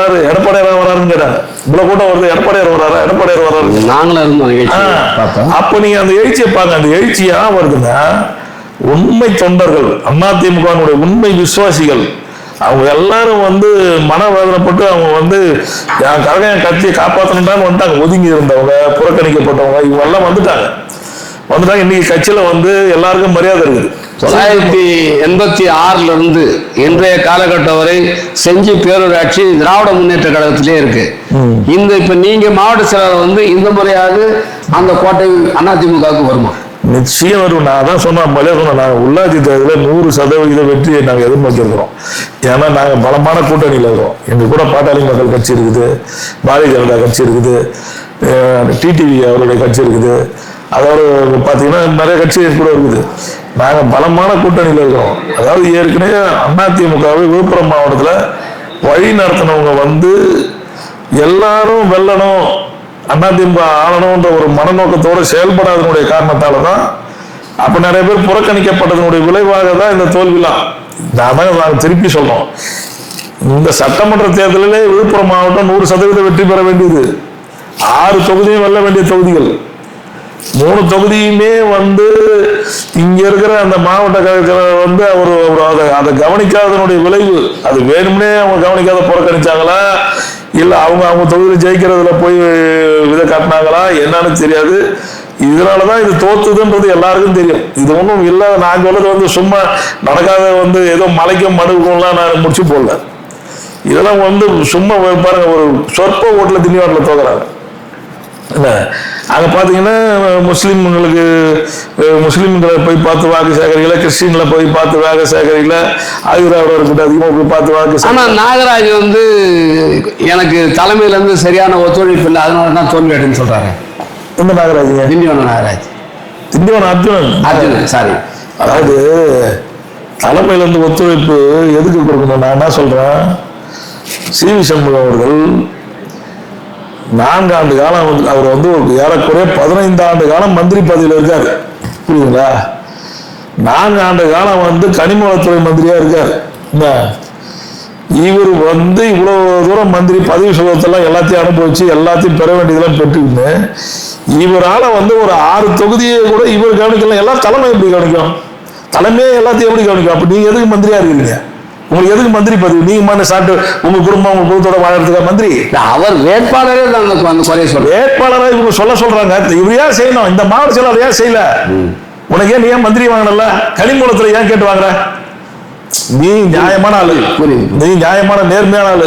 வராருன்னு கேட்டாங்க. இவ்வளவு கூட்டம் வருது, எடப்பாடியார் வராரு. நாங்களும் இருந்தோம். அப்ப நீங்க அந்த எழுச்சியை பாருங்க. அந்த எழுச்சி ஏன் வருதுன்னா, உண்மை தொண்டர்கள், அதிமுக உண்மை விசுவாசிகள், அவங்க எல்லாரும் வந்து மனவேதனைப்பட்டு அவங்க வந்து என் கட்சியை காப்பாற்றணும்னு வந்துட்டாங்க. ஒதுங்கி இருந்தவங்க, புறக்கணிக்கப்பட்டவங்க, இவங்க எல்லாம் வந்துட்டாங்க. இன்னைக்கு கட்சியில வந்து எல்லாருக்கும் மரியாதை இருக்குது. 1986 இருந்து இன்றைய காலகட்டம் வரை செஞ்சி பேரூராட்சி திராவிட முன்னேற்ற கழகத்திலே இருக்கு. இந்த இப்ப நீங்க மாவட்ட செயலாளர் வந்து இந்த முறையாவது அந்த கோட்டை அதிமுகவுக்கு வருமா? நிச்சயம் வரும். நான் தான் சொன்னேன், நாங்கள் உள்ளாட்சி தேர்தலில் 100% வெற்றியை நாங்கள் எதிர்நோக்கியிருக்கிறோம். ஏன்னா நாங்கள் பலமான கூட்டணியில் இருக்கிறோம். எங்கள் கூட பாட்டாளி மக்கள் கட்சி இருக்குது, பாரதிய ஜனதா கட்சி இருக்குது, TTV அவருடைய கட்சி இருக்குது, அதோட பார்த்தீங்கன்னா நிறைய கட்சி கூட இருக்குது. நாங்கள் பலமான கூட்டணியில் இருக்கிறோம். அதாவது ஏற்கனவே அதிமுகவை விழுப்புரம் மாவட்டத்தில் வழி நடத்தினவங்க வந்து எல்லாரும் வெல்லணும், அதிமுக ஆளணும்ன்ற ஒரு மனநோக்கத்தோடு செயல்படாதனுடைய காரணத்தால தான் அப்ப நிறைய பேர் புறக்கணிக்கப்பட்டதனுடைய விளைவாக தான் இந்த தோல்விலாம். நான் திருப்பி சொல்றோம், இந்த சட்டமன்ற தேர்தலிலே விழுப்புரம் மாவட்டம் 100% வெற்றி பெற வேண்டியது. 6 தொகுதியும் வெல்ல வேண்டிய தொகுதிகள். 3 தொகுதியுமே இங்க இருக்கிற அந்த மாவட்ட கலெக்டர் அவர் அதை கவனிக்காதனுடைய விளைவு. அது வேணும்னே அவங்க கவனிக்காத புறக்கணிச்சாங்களா, இல்ல அவங்க தொகுதியில் ஜெயிக்கிறதுல போய் இதை காட்டினாங்களா என்னன்னு தெரியாது. இதனாலதான் இது தோத்துதுன்றது எல்லாருக்கும் தெரியும். இது ஒன்றும் இல்லை, நான் சொல்றது சும்மா நடக்காத ஏதோ மலைக்கும் மடுக்கும்லாம் நான் முடிச்சு போடல. இதெல்லாம் சும்மா பாருங்க, ஒரு சொற்ப ஓட்டுல திண்டிவனத்துல தோக்குறாங்க. என்ன அங்க பாத்தீங்கன்னா முஸ்லிம்களை போய் பார்த்து வாக்கு சேகரிக்கல, கிறிஸ்டின்ல போய் பார்த்து வாக்கு சேகரிக்கல, ஆயுராவிட அதிகமா போய் பார்த்து வாக்கு. ஆனா நாகராஜ் எனக்கு தலைமையில இருந்து சரியான ஒத்துழைப்பு இல்லை, அதனாலதான் தோல்வி அடைன்னு சொல்றாரு. இந்த நாகராஜ், திண்டிவனம் நாகராஜ், திண்டிவனம் அர்ஜுனன் சாரி. அதாவது தலைமையில இருந்து ஒத்துழைப்பு எதுக்கு கொடுக்கணும்? நான் என்ன சொல்றேன், சி.வி. சண்முகம் அவர்கள் 4 ஆண்டு காலம் அவர் ஏறக்குறைய 15 ஆண்டு காலம் மந்திரி பதவியில் இருக்காரு. புரியுதுங்களா? 4 ஆண்டு காலம் கனிமவளத்துறை மந்திரியா இருக்காரு. இவர் இவ்வளவு தூரம் மந்திரி பதவி சுகத்தெல்லாம் எல்லாத்தையும் அனுபவிச்சு எல்லாத்தையும் பெற வேண்டியதெல்லாம் பெற்றுக்கிட்டு இவரால் ஒரு 6 தொகுதியை கூட இவர் கவனிக்கலாம். எல்லாம் தலைமை எப்படி கவனிக்கும்? தலைமையே எல்லாத்தையும் எப்படி கவனிக்கும்? அப்ப நீங்க எதுக்கு மந்திரியா இருக்கீங்க? உங்களுக்கு எதுக்கு மந்திரி பதவி? நீங்க சாப்பிட்டு உங்க குடும்பம் உங்க குடும்பத்தோட வாழறதுக்கா மந்திரி? அவர் வேட்பாளரே வேட்பாளராக இவங்க சொல்றாங்க. இவர் ஏன் செய்யணும்? இந்த மாவட்ட செயலாளர் ஏன் செய்யல? உனக்கு ஏன் நீ ஏன் மந்திரி வாங்கல? கனிமூலத்துல ஏன் கேட்டு வாங்குற? நீ நியாயமான ஆளு, நீ நியாயமான நேர்மையான ஆளு.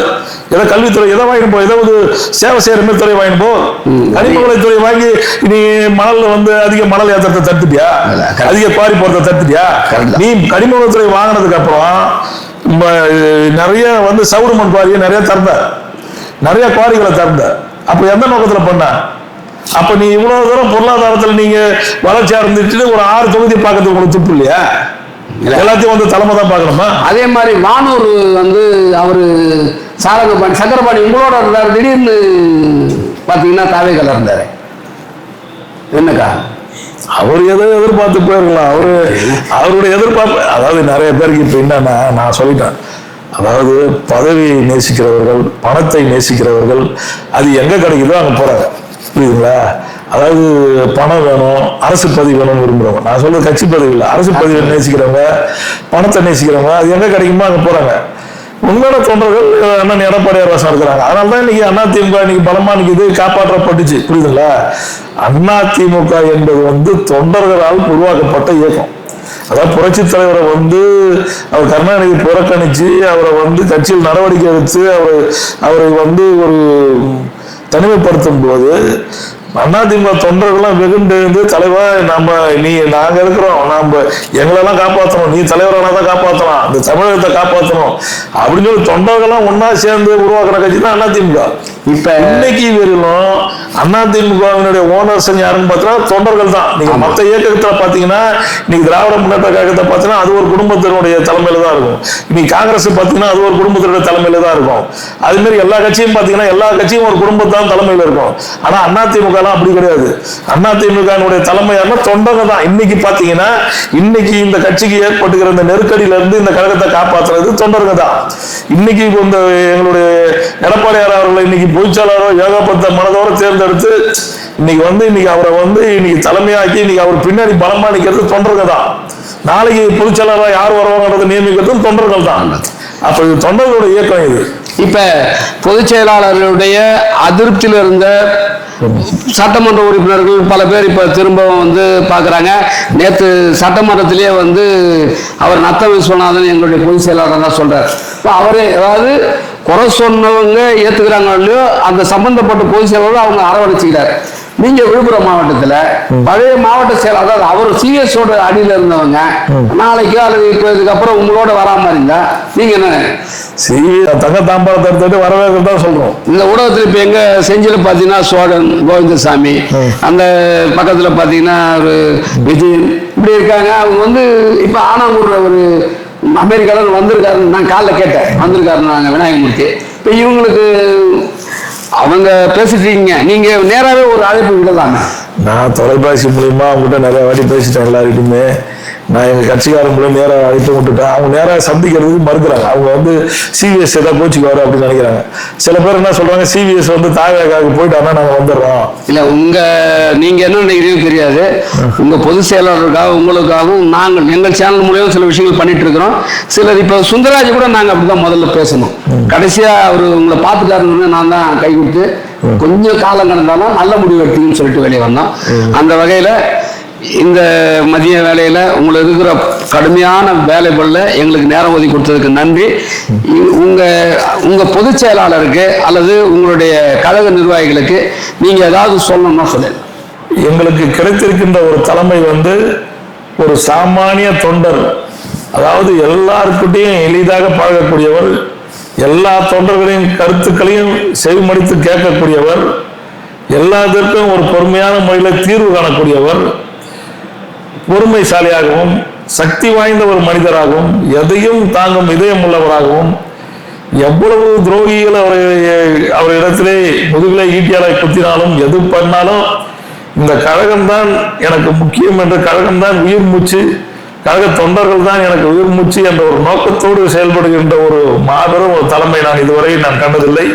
ஏதோ கல்வித்துறை எதை வாங்கிட்டு போ, ஏதாவது சேவை செய்யற மாதிரி துறை வாங்கிட்டு போ. கனிமவளத்துறை வாங்கி நீ மணல்ல அதிக மணல் ஏற்றத்தை தடுத்துட்டியா? அதிக குவாரி போறதை தடுத்துட்டியா? நீ கனிமவளத்துறை வாங்கினதுக்கு அப்புறம் நிறைய சவுடு மண் குவாரியை நிறைய திறந்த, நிறைய குவாரிகளை திறந்த. அப்ப எந்த நோக்கத்துல பண்ண? அப்ப நீ இவ்வளவு தூரம் பொருளாதாரத்துல நீங்க வளர்ச்சியா இருந்துட்டு ஒரு 6 தொகுதி பார்க்கறதுக்கு உங்களுக்கு துப்பு இல்லையா? எல்லாத்தையும் தலைமை தான் பார்க்கணுமா? அதே மாதிரி வானூர் அவரு சக்கரபாணி உங்களோட இருந்தாரு, திடீர்னு பாத்தீங்கன்னா தாவேக்கல இருந்தாரு. என்னக்கா அவர் எதோ எதிர்பார்த்து போயிருக்கலாம். அவருடைய எதிர்பார்ப்பு, அதாவது நிறைய பேருக்கு இப்ப என்னன்னா, நான் சொல்லிட்டேன், அதாவது பதவியை நேசிக்கிறவர்கள், பணத்தை நேசிக்கிறவர்கள், அது எங்க கிடைக்குதோ அங்க போறாங்க. புரியுதுங்களா? அதாவது பணம் வேணும், அரசு பதவி வேணும்னு விரும்புறவங்க, நான் சொல்றது கட்சி பதவி இல்லை, அரசு பதவியை நேசிக்கிறவங்க, பணத்தை நேசிக்கிறவங்க, அது எங்க கிடைக்குமோ அங்க போறாங்க. உண்மையான தொண்டர்கள் அண்ணன் எடப்பாடியார் வாசம் இருக்கிறாங்க. அதனாலதான் இன்னைக்கு அதிமுக இன்னைக்கு பலமா நிற்குது, காப்பாற்றப்பட்டுச்சு. புரியுதுங்களா? அதிமுக என்பது தொண்டர்களால் உருவாக்கப்பட்ட இயக்கம். அதாவது புரட்சி தலைவரை அவர் கருணாநிதி புறக்கணிச்சு அவரை கட்சியில் நடவடிக்கை எடுத்து அவரை ஒரு தனிமைப்படுத்தும் போது அதிமுக தொண்டர்கள்லாம் வெகுண்டு தலைவா நாங்க இருக்கிறோம், எங்களெல்லாம் காப்பாற்றணும், நீ தலைவரானதான் காப்பாற்றலாம், இந்த தமிழகத்தை காப்பாற்றணும் அப்படின்னு சொல்லி தொண்டர்கள்லாம் ஒன்னா சேர்ந்து உருவாக்குற கட்சி தான் அதிமுக. இப்ப இன்னைக்கு வரையிலும் அதிமுகவினுடைய ஓனர்ஸ் யாருன்னு பார்த்தீங்கன்னா தொண்டர்கள் தான். நீங்க மற்ற இயக்கத்துல பாத்தீங்கன்னா இன்னைக்கு திராவிட முன்னேற்ற கழகத்தை பார்த்தீங்கன்னா அது ஒரு குடும்பத்தினுடைய தலைமையில தான் இருக்கும். இன்னைக்கு காங்கிரஸ் பாத்தீங்கன்னா அது ஒரு குடும்பத்தினுடைய தலைமையில தான் இருக்கும். அது மாதிரி எல்லா கட்சியும் பாத்தீங்கன்னா எல்லா கட்சியும் ஒரு குடும்பத்தான் தலைமையில இருக்கும். ஆனா அதிமுக அப்படி கிடையாது. அதிமுக தலைமை தொண்டர்கள் தான். இன்னைக்கு பாத்தீங்கன்னா இன்னைக்கு இந்த கட்சிக்கு ஏற்பட்டுகிற இந்த நெருக்கடியில இருந்து இந்த கழகத்தை காப்பாற்றுறது தொண்டர்கள் தான். இன்னைக்கு எங்களுடைய எடப்பாடியார் அவர்களை இன்னைக்கு பொதுச்செயலாளரோ ஏகப்பட்ட மனதோட தேர்ந்தெடுத்து இன்னைக்கு அவரை இன்னைக்கு தலைமையாக்கி இன்னைக்கு அவர் பின்னாடி பலமா நிக்கிறது தொண்டர்கள் தான். நாளைக்கு பொதுச்செயலாளராக யார் வருவாங்கிறத நியமிக்கிறதும் தொண்டர்கள் தான். அப்ப இது தொண்டர்களுடைய இயக்கம். இது இப்ப பொதுச் செயலாளர்களுடைய அதிருப்தியில் இருந்த சட்டமன்ற உறுப்பினர்கள் பல பேர் இப்ப திரும்பவும் பாக்குறாங்க. நேற்று சட்டமன்றத்திலேயே அவர் நத்த விஸ்வநாதன் எங்களுடைய பொதுச் செயலாளர் தான் சொல்றாரு. அவரே அதாவது குறை சொன்னவங்க ஏத்துக்கிறாங்க இல்லையோ அந்த சம்பந்தப்பட்ட பொதுச் செயலாளர் அவங்க அரவணைச்சுக்கிறார். நீங்க விழுப்புரம் மாவட்டத்துல பழைய மாவட்ட செயலாளர், அதாவது அவர் சிஎஸ்ஓட அடியில இருந்தவங்க, நாளைக்கு அல்லது இப்ப இதுக்கப்புறம் உங்களோட வராம இருந்தா நீங்க என்ன தங்க தாம்பாளத்தை வரவேற்கிறதா சொல்றோம். இந்த ஊடகத்துல இப்ப எங்க செஞ்சில பாத்தீங்கன்னா சோழன் கோவிந்தசாமி, அந்த பக்கத்துல பாத்தீங்கன்னா ஒரு விஜயன் இப்படி இருக்காங்க. அவங்க இப்ப ஆனாங்கூர்ல ஒரு அமெரிக்கால வந்திருக்காரு, நான் காலைல கேட்டேன், வந்திருக்காரு நாங்க விநாயகமூர்த்தி. இப்ப இவங்களுக்கு அவங்க பேசிட்டீங்க, நீங்க நேராவே ஒரு அழைப்பு விடலாமே. நான் தொலைபேசி மூலியமா அவங்ககிட்ட நிறைய வாட்டி பேசிட்டேன் எல்லாருக்குமே. நான் எங்க கட்சிக்காரன் மூலம் நேராக அழைப்பு விட்டுட்டேன். அவங்க நேராக சந்திக்கிறதுக்கு மறுக்கிறாங்க. அவங்க வந்து சிவிஎஸ் ஏதாவது கோச்சிக்குவாரு அப்படின்னு நினைக்கிறாங்க. சில பேர் என்ன சொல்றாங்க, சிவிஎஸ் வந்து தாவேக்காவுக்கு போயிட்டாங்கன்னா நாங்க வந்துடுறோம். இல்ல நீங்க என்ன நினைக்கிறீங்க தெரியாது. உங்க பொதுச் செயலாளருக்காக உங்களுக்காகவும் நாங்கள் எங்கள் சேனல் மூலியம் சில விஷயங்கள் பண்ணிட்டு இருக்கிறோம். சிலர் இப்ப சுந்தரராஜ் கூட நாங்க அப்படிதான் முதல்ல பேசணும். கடைசியா அவரு உங்களை பார்த்துட்டாருன்னு நான் தான் கை கொடுத்து கொஞ்சம் காலம் கடந்தாலும் நல்ல முடிவு எடுத்தீங்கன்னு சொல்லிட்டு வெளியே வந்தோம். அந்த வகையில இந்த மதிய வேலையில உங்களுக்கு இருக்கிற கடுமையான வேலைகள்ல எங்களுக்கு நேரம் ஒதுக்கி கொடுத்ததுக்கு நன்றி. உங்க பொதுச் செயலாளருக்கு அல்லது உங்களுடைய கழக நிர்வாகிகளுக்கு நீங்க ஏதாவது சொல்லணும்னா சொல்லுங்க. எங்களுக்கு கிடைத்திருக்கின்ற ஒரு தலைமை வந்து ஒரு சாமானிய தொண்டர், அதாவது எல்லாருக்கிட்டையும் எளிதாக பழகக்கூடியவர், எல்லா தொண்டர்களின் கருத்துக்களையும் செவிமடித்து கேட்கக்கூடியவர், எல்லாத்திற்கும் ஒரு பொறுமையான முறையில் தீர்வு காணக்கூடியவர், பொறுமைசாலியாகவும் சக்தி வாய்ந்த ஒரு மனிதராகவும் எதையும் தாங்கும் இதயம் உள்ளவராகவும், எவ்வளவு துரோகிகள் அவரிடத்திலே முதுகிலே ஈட்டியாலை குத்தினாலும் எது பண்ணாலும் இந்த கழகம்தான் எனக்கு முக்கியம் என்ற கழகம்தான் உயிர் மூச்சு, கழக தொண்டர்கள் தான் எனக்கு உயிர் மூச்சு என்ற ஒரு நோக்கத்தோடு செயல்படுகின்ற ஒரு மாபெரும் ஒரு தலைமை நான் இதுவரை நான் கண்டதில்லை.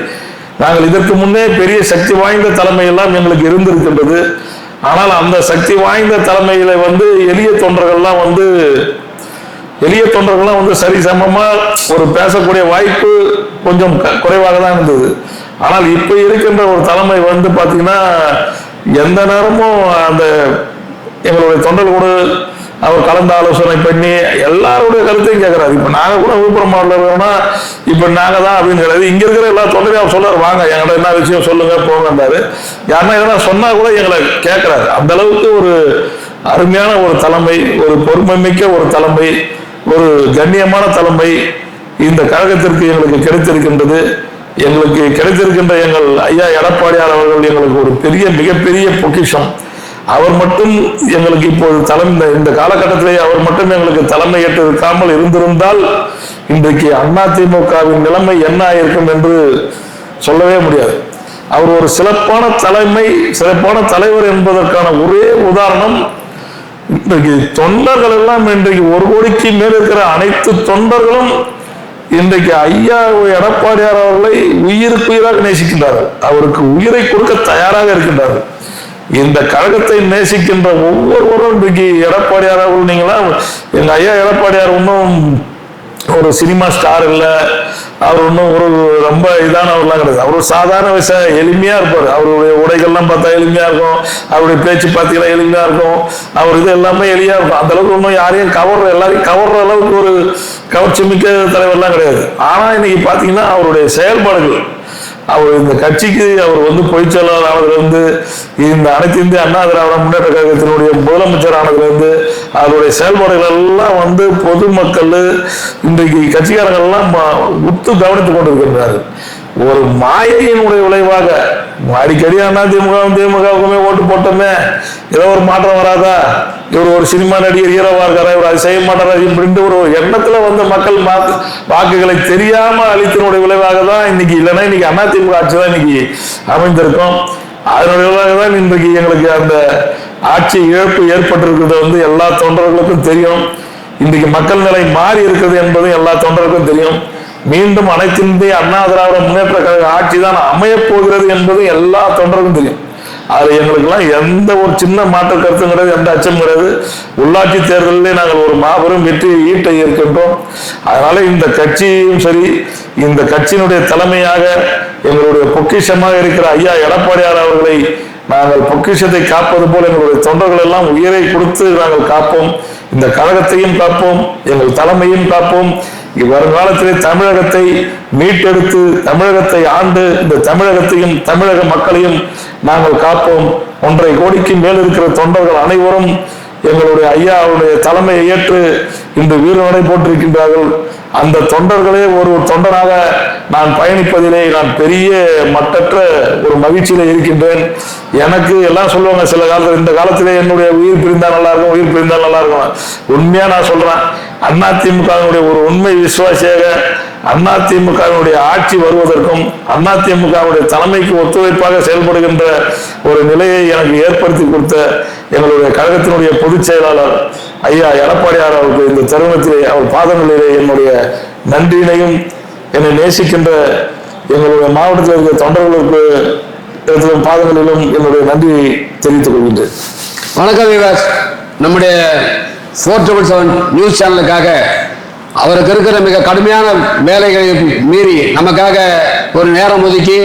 நாங்கள் இதற்கு முன்னே பெரிய சக்தி வாய்ந்த தலைமை எல்லாம் எங்களுக்கு இருந்திருக்கின்றது. ஆனால் அந்த சக்தி வாய்ந்த தலைமையில வந்து எளிய தொண்டர்கள்லாம் வந்து சரிசமமா ஒரு பேசக்கூடிய வாய்ப்பு கொஞ்சம் குறைவாக தான் இருந்தது. ஆனால் இப்ப இருக்கின்ற ஒரு தலைமை வந்து பாத்தீங்கன்னா எந்த நேரமும் அந்த எங்களுடைய தொண்டர்களோடு அவர் கலந்து ஆலோசனை பண்ணி எல்லாருடைய கருத்தையும் கேட்கிறாரு. இப்ப நாங்க கூட விழுப்புரம் மாவட்டத்தில் இருக்கோம்னா இப்ப நாங்க தான் அப்படின்னு கிடையாது. இங்க இருக்கிற எல்லா தொண்டரையும் அவர் சொல்றாரு, வாங்க எங்கள்ட்ட என்ன விஷயம் சொல்லுங்க போங்கன்றாரு. யாருன்னா எதனா சொன்னா கூட எங்களை கேட்கிறாரு. அந்த அளவுக்கு ஒரு அருமையான ஒரு தலைமை, ஒரு பொறுமைமிக்க ஒரு தலைமை, ஒரு கண்ணியமான தலைமை இந்த கழகத்திற்கு எங்களுக்கு கிடைத்திருக்கின்றது. எங்களுக்கு கிடைத்திருக்கின்ற எங்கள் ஐயா எடப்பாடியார் அவர்கள் எங்களுக்கு ஒரு மிகப்பெரிய பொக்கிஷம். அவர் மட்டும் எங்களுக்கு இப்போது இந்த காலகட்டத்திலே அவர் மட்டும் எங்களுக்கு தலைமை ஏற்றிருக்காமல் இருந்திருந்தால் இன்றைக்கு அதிமுகவின் நிலைமை என்ன இருக்கும் என்று சொல்லவே முடியாது. அவர் ஒரு சிறப்பான தலைவர் என்பதற்கான ஒரே உதாரணம், இன்றைக்கு தொண்டர்கள் எல்லாம் இன்றைக்கு 1 கோடிக்கு மேல் இருக்கிற அனைத்து தொண்டர்களும் இன்றைக்கு ஐயா எடப்பாடியார் அவர்களை உயிருக்கு உயிராக நேசிக்கின்றார்கள். அவருக்கு உயிரை கொடுக்க தயாராக இருக்கின்றார்கள். இந்த கழகத்தை நேசிக்கின்ற ஒவ்வொருவரும் இன்றைக்கு எடப்பாடியார் அவர்கள், நீங்களா எங்க ஐயா எடப்பாடியார் ஒன்றும் ஒரு சினிமா ஸ்டார் இல்லை, அவர் ஒன்றும் ஒரு ரொம்ப இதானவர்லாம் கிடையாது. அவர் ஒரு சாதாரண எளிமையா இருப்பார். அவருடைய உடைகள்லாம் பார்த்தா எளிமையா இருக்கும், அவருடைய பேச்சு பார்த்தீங்கன்னா எளிமையா இருக்கும், அவர் இது எல்லாமே எளிமையா இருக்கும். அந்த அளவுக்கு ஒன்றும் யாரையும் எல்லாரையும் கவர்ற அளவுக்கு ஒரு கவர்ச்சி மிக்க தலைவர்லாம் கிடையாது. ஆனா இன்னைக்கு பாத்தீங்கன்னா அவருடைய செயல்பாடுகள், அவர் இந்த கட்சிக்கு அவர் வந்து பொதுச் செயலாளர் ஆனதுலேருந்து, இந்த அனைத்து இந்திய அண்ணா திராவிட முன்னேற்ற கழகத்தினுடைய முதலமைச்சர் ஆனதுலேருந்து அவருடைய செயல்பாடுகள் எல்லாம் வந்து பொதுமக்கள் இன்றைக்கு கட்சிக்காரர்கள் எல்லாம் உத்து கவனித்துக் கொண்டிருக்கின்றார்கள். ஒரு மாயையினுடைய விளைவாக அடிக்கடி திமுகவுக்குமே ஓட்டு போட்டோமே, ஏதோ ஒரு மாற்றம் வராதா, இவர் ஒரு சினிமா நடிகர் ஹீரோவா இருக்காரா, இவர் அது செய்ய மாட்டாரா இப்படின்ட்டு ஒரு எண்ணத்துல வந்து மக்கள் வாக்குகளை தெரியாம அளித்தனுடைய விளைவாக தான் இன்னைக்கு, இல்லைன்னா இன்னைக்கு அதிமுக ஆட்சி தான் இன்னைக்கு அமைந்திருக்கும். அதனுடைய விளைவாக தான் இன்றைக்கு எங்களுக்கு அந்த ஆட்சி இழப்பு ஏற்பட்டிருக்கிறது வந்து எல்லா தொண்டர்களுக்கும் தெரியும். இன்றைக்கு மக்கள் நிலை மாறி இருக்கிறது என்பது எல்லா தொண்டர்களுக்கும் தெரியும். மீண்டும் அனைத்து இந்திய அண்ணா திராவிட முன்னேற்ற கழக ஆட்சி தான் அமையப் போகிறது என்பது எல்லா தொண்டருக்கும் தெரியும். அது எங்களுக்கெல்லாம் எந்த ஒரு சின்ன மாற்று கருத்தும் கிடையாது, எந்த அச்சம் கிடையாது. உள்ளாட்சி தேர்தலிலே நாங்கள் ஒரு மாபெரும் வெற்றியை ஈட்ட இருக்கின்றோம். அதனால இந்த கட்சியும் சரி, இந்த கட்சியினுடைய தலைமையாக எங்களுடைய பொக்கிஷமாக இருக்கிற ஐயா எடப்பாடியார் அவர்களை நாங்கள் பொக்கிஷத்தை காப்பது போல எங்களுடைய தொண்டர்கள் எல்லாம் உயிரை கொடுத்து நாங்கள் காப்போம். இந்த கழகத்தையும் காப்போம், எங்கள் தலைமையும் காப்போம். வருங்காலத்திலே தமிழகத்தை மீட்டெடுத்து தமிழகத்தை ஆண்டு இந்த தமிழகத்தையும் தமிழக மக்களையும் நாங்கள் காப்போம். 1.5 கோடிக்கு மேல் இருக்கிற தொண்டர்கள் அனைவரும் எங்களுடைய ஐயாவுடைய தலைமையை ஏற்று இன்று வீரநடை போட்டிருக்கின்றார்கள். அந்த தொண்டர்களே ஒரு தொண்டனாக நான் பயணிப்பதிலே நான் பெரிய மட்டற்ற ஒரு மகிழ்ச்சியில இருக்கின்றேன். எனக்கு எல்லாம் சொல்லுவாங்க சில காலத்தில், இந்த காலத்திலே என்னுடைய உயிர் பிரிந்தா நல்லா இருக்கும். உண்மையா நான் சொல்றேன், அதிமுகவினுடைய ஒரு உண்மை விசுவாசியாக அதிமுகவினுடைய ஆட்சி வருவதற்கும் அதிமுகவுடைய தலைமைக்கு ஒத்துழைப்பாக செயல்படுகின்ற ஒரு நிலையை எனக்கு ஏற்படுத்தி கொடுத்த எங்களுடைய கழகத்தினுடைய பொதுச் செயலாளர் ஐயா எடப்பாடியார் அவருக்கு இந்த தருணத்திலே அவர் பாதங்களிலே என்னுடைய நன்றியினையும் என்னை நேசிக்கின்ற எங்களுடைய மாவட்டத்தில் இருக்கிற தொண்டர்களுக்கு பாதங்களிலும் என்னுடைய நன்றியை தெரிவித்துக் கொள்கின்றேன். வணக்கம் விவாஸ். நம்முடைய 477 நியூஸ் சேனலுக்காக அவருக்கு இருக்கிற மிக கடுமையான வேலைகளை மீறி நமக்காக ஒரு நேரம் ஒதுக்கி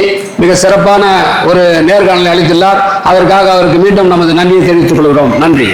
மிக சிறப்பான ஒரு நேர்காணலை அளித்துள்ளார். அதற்காக அவருக்கு மீண்டும் நமது நன்றியை தெரிவித்துக் கொள்கிறோம். நன்றி.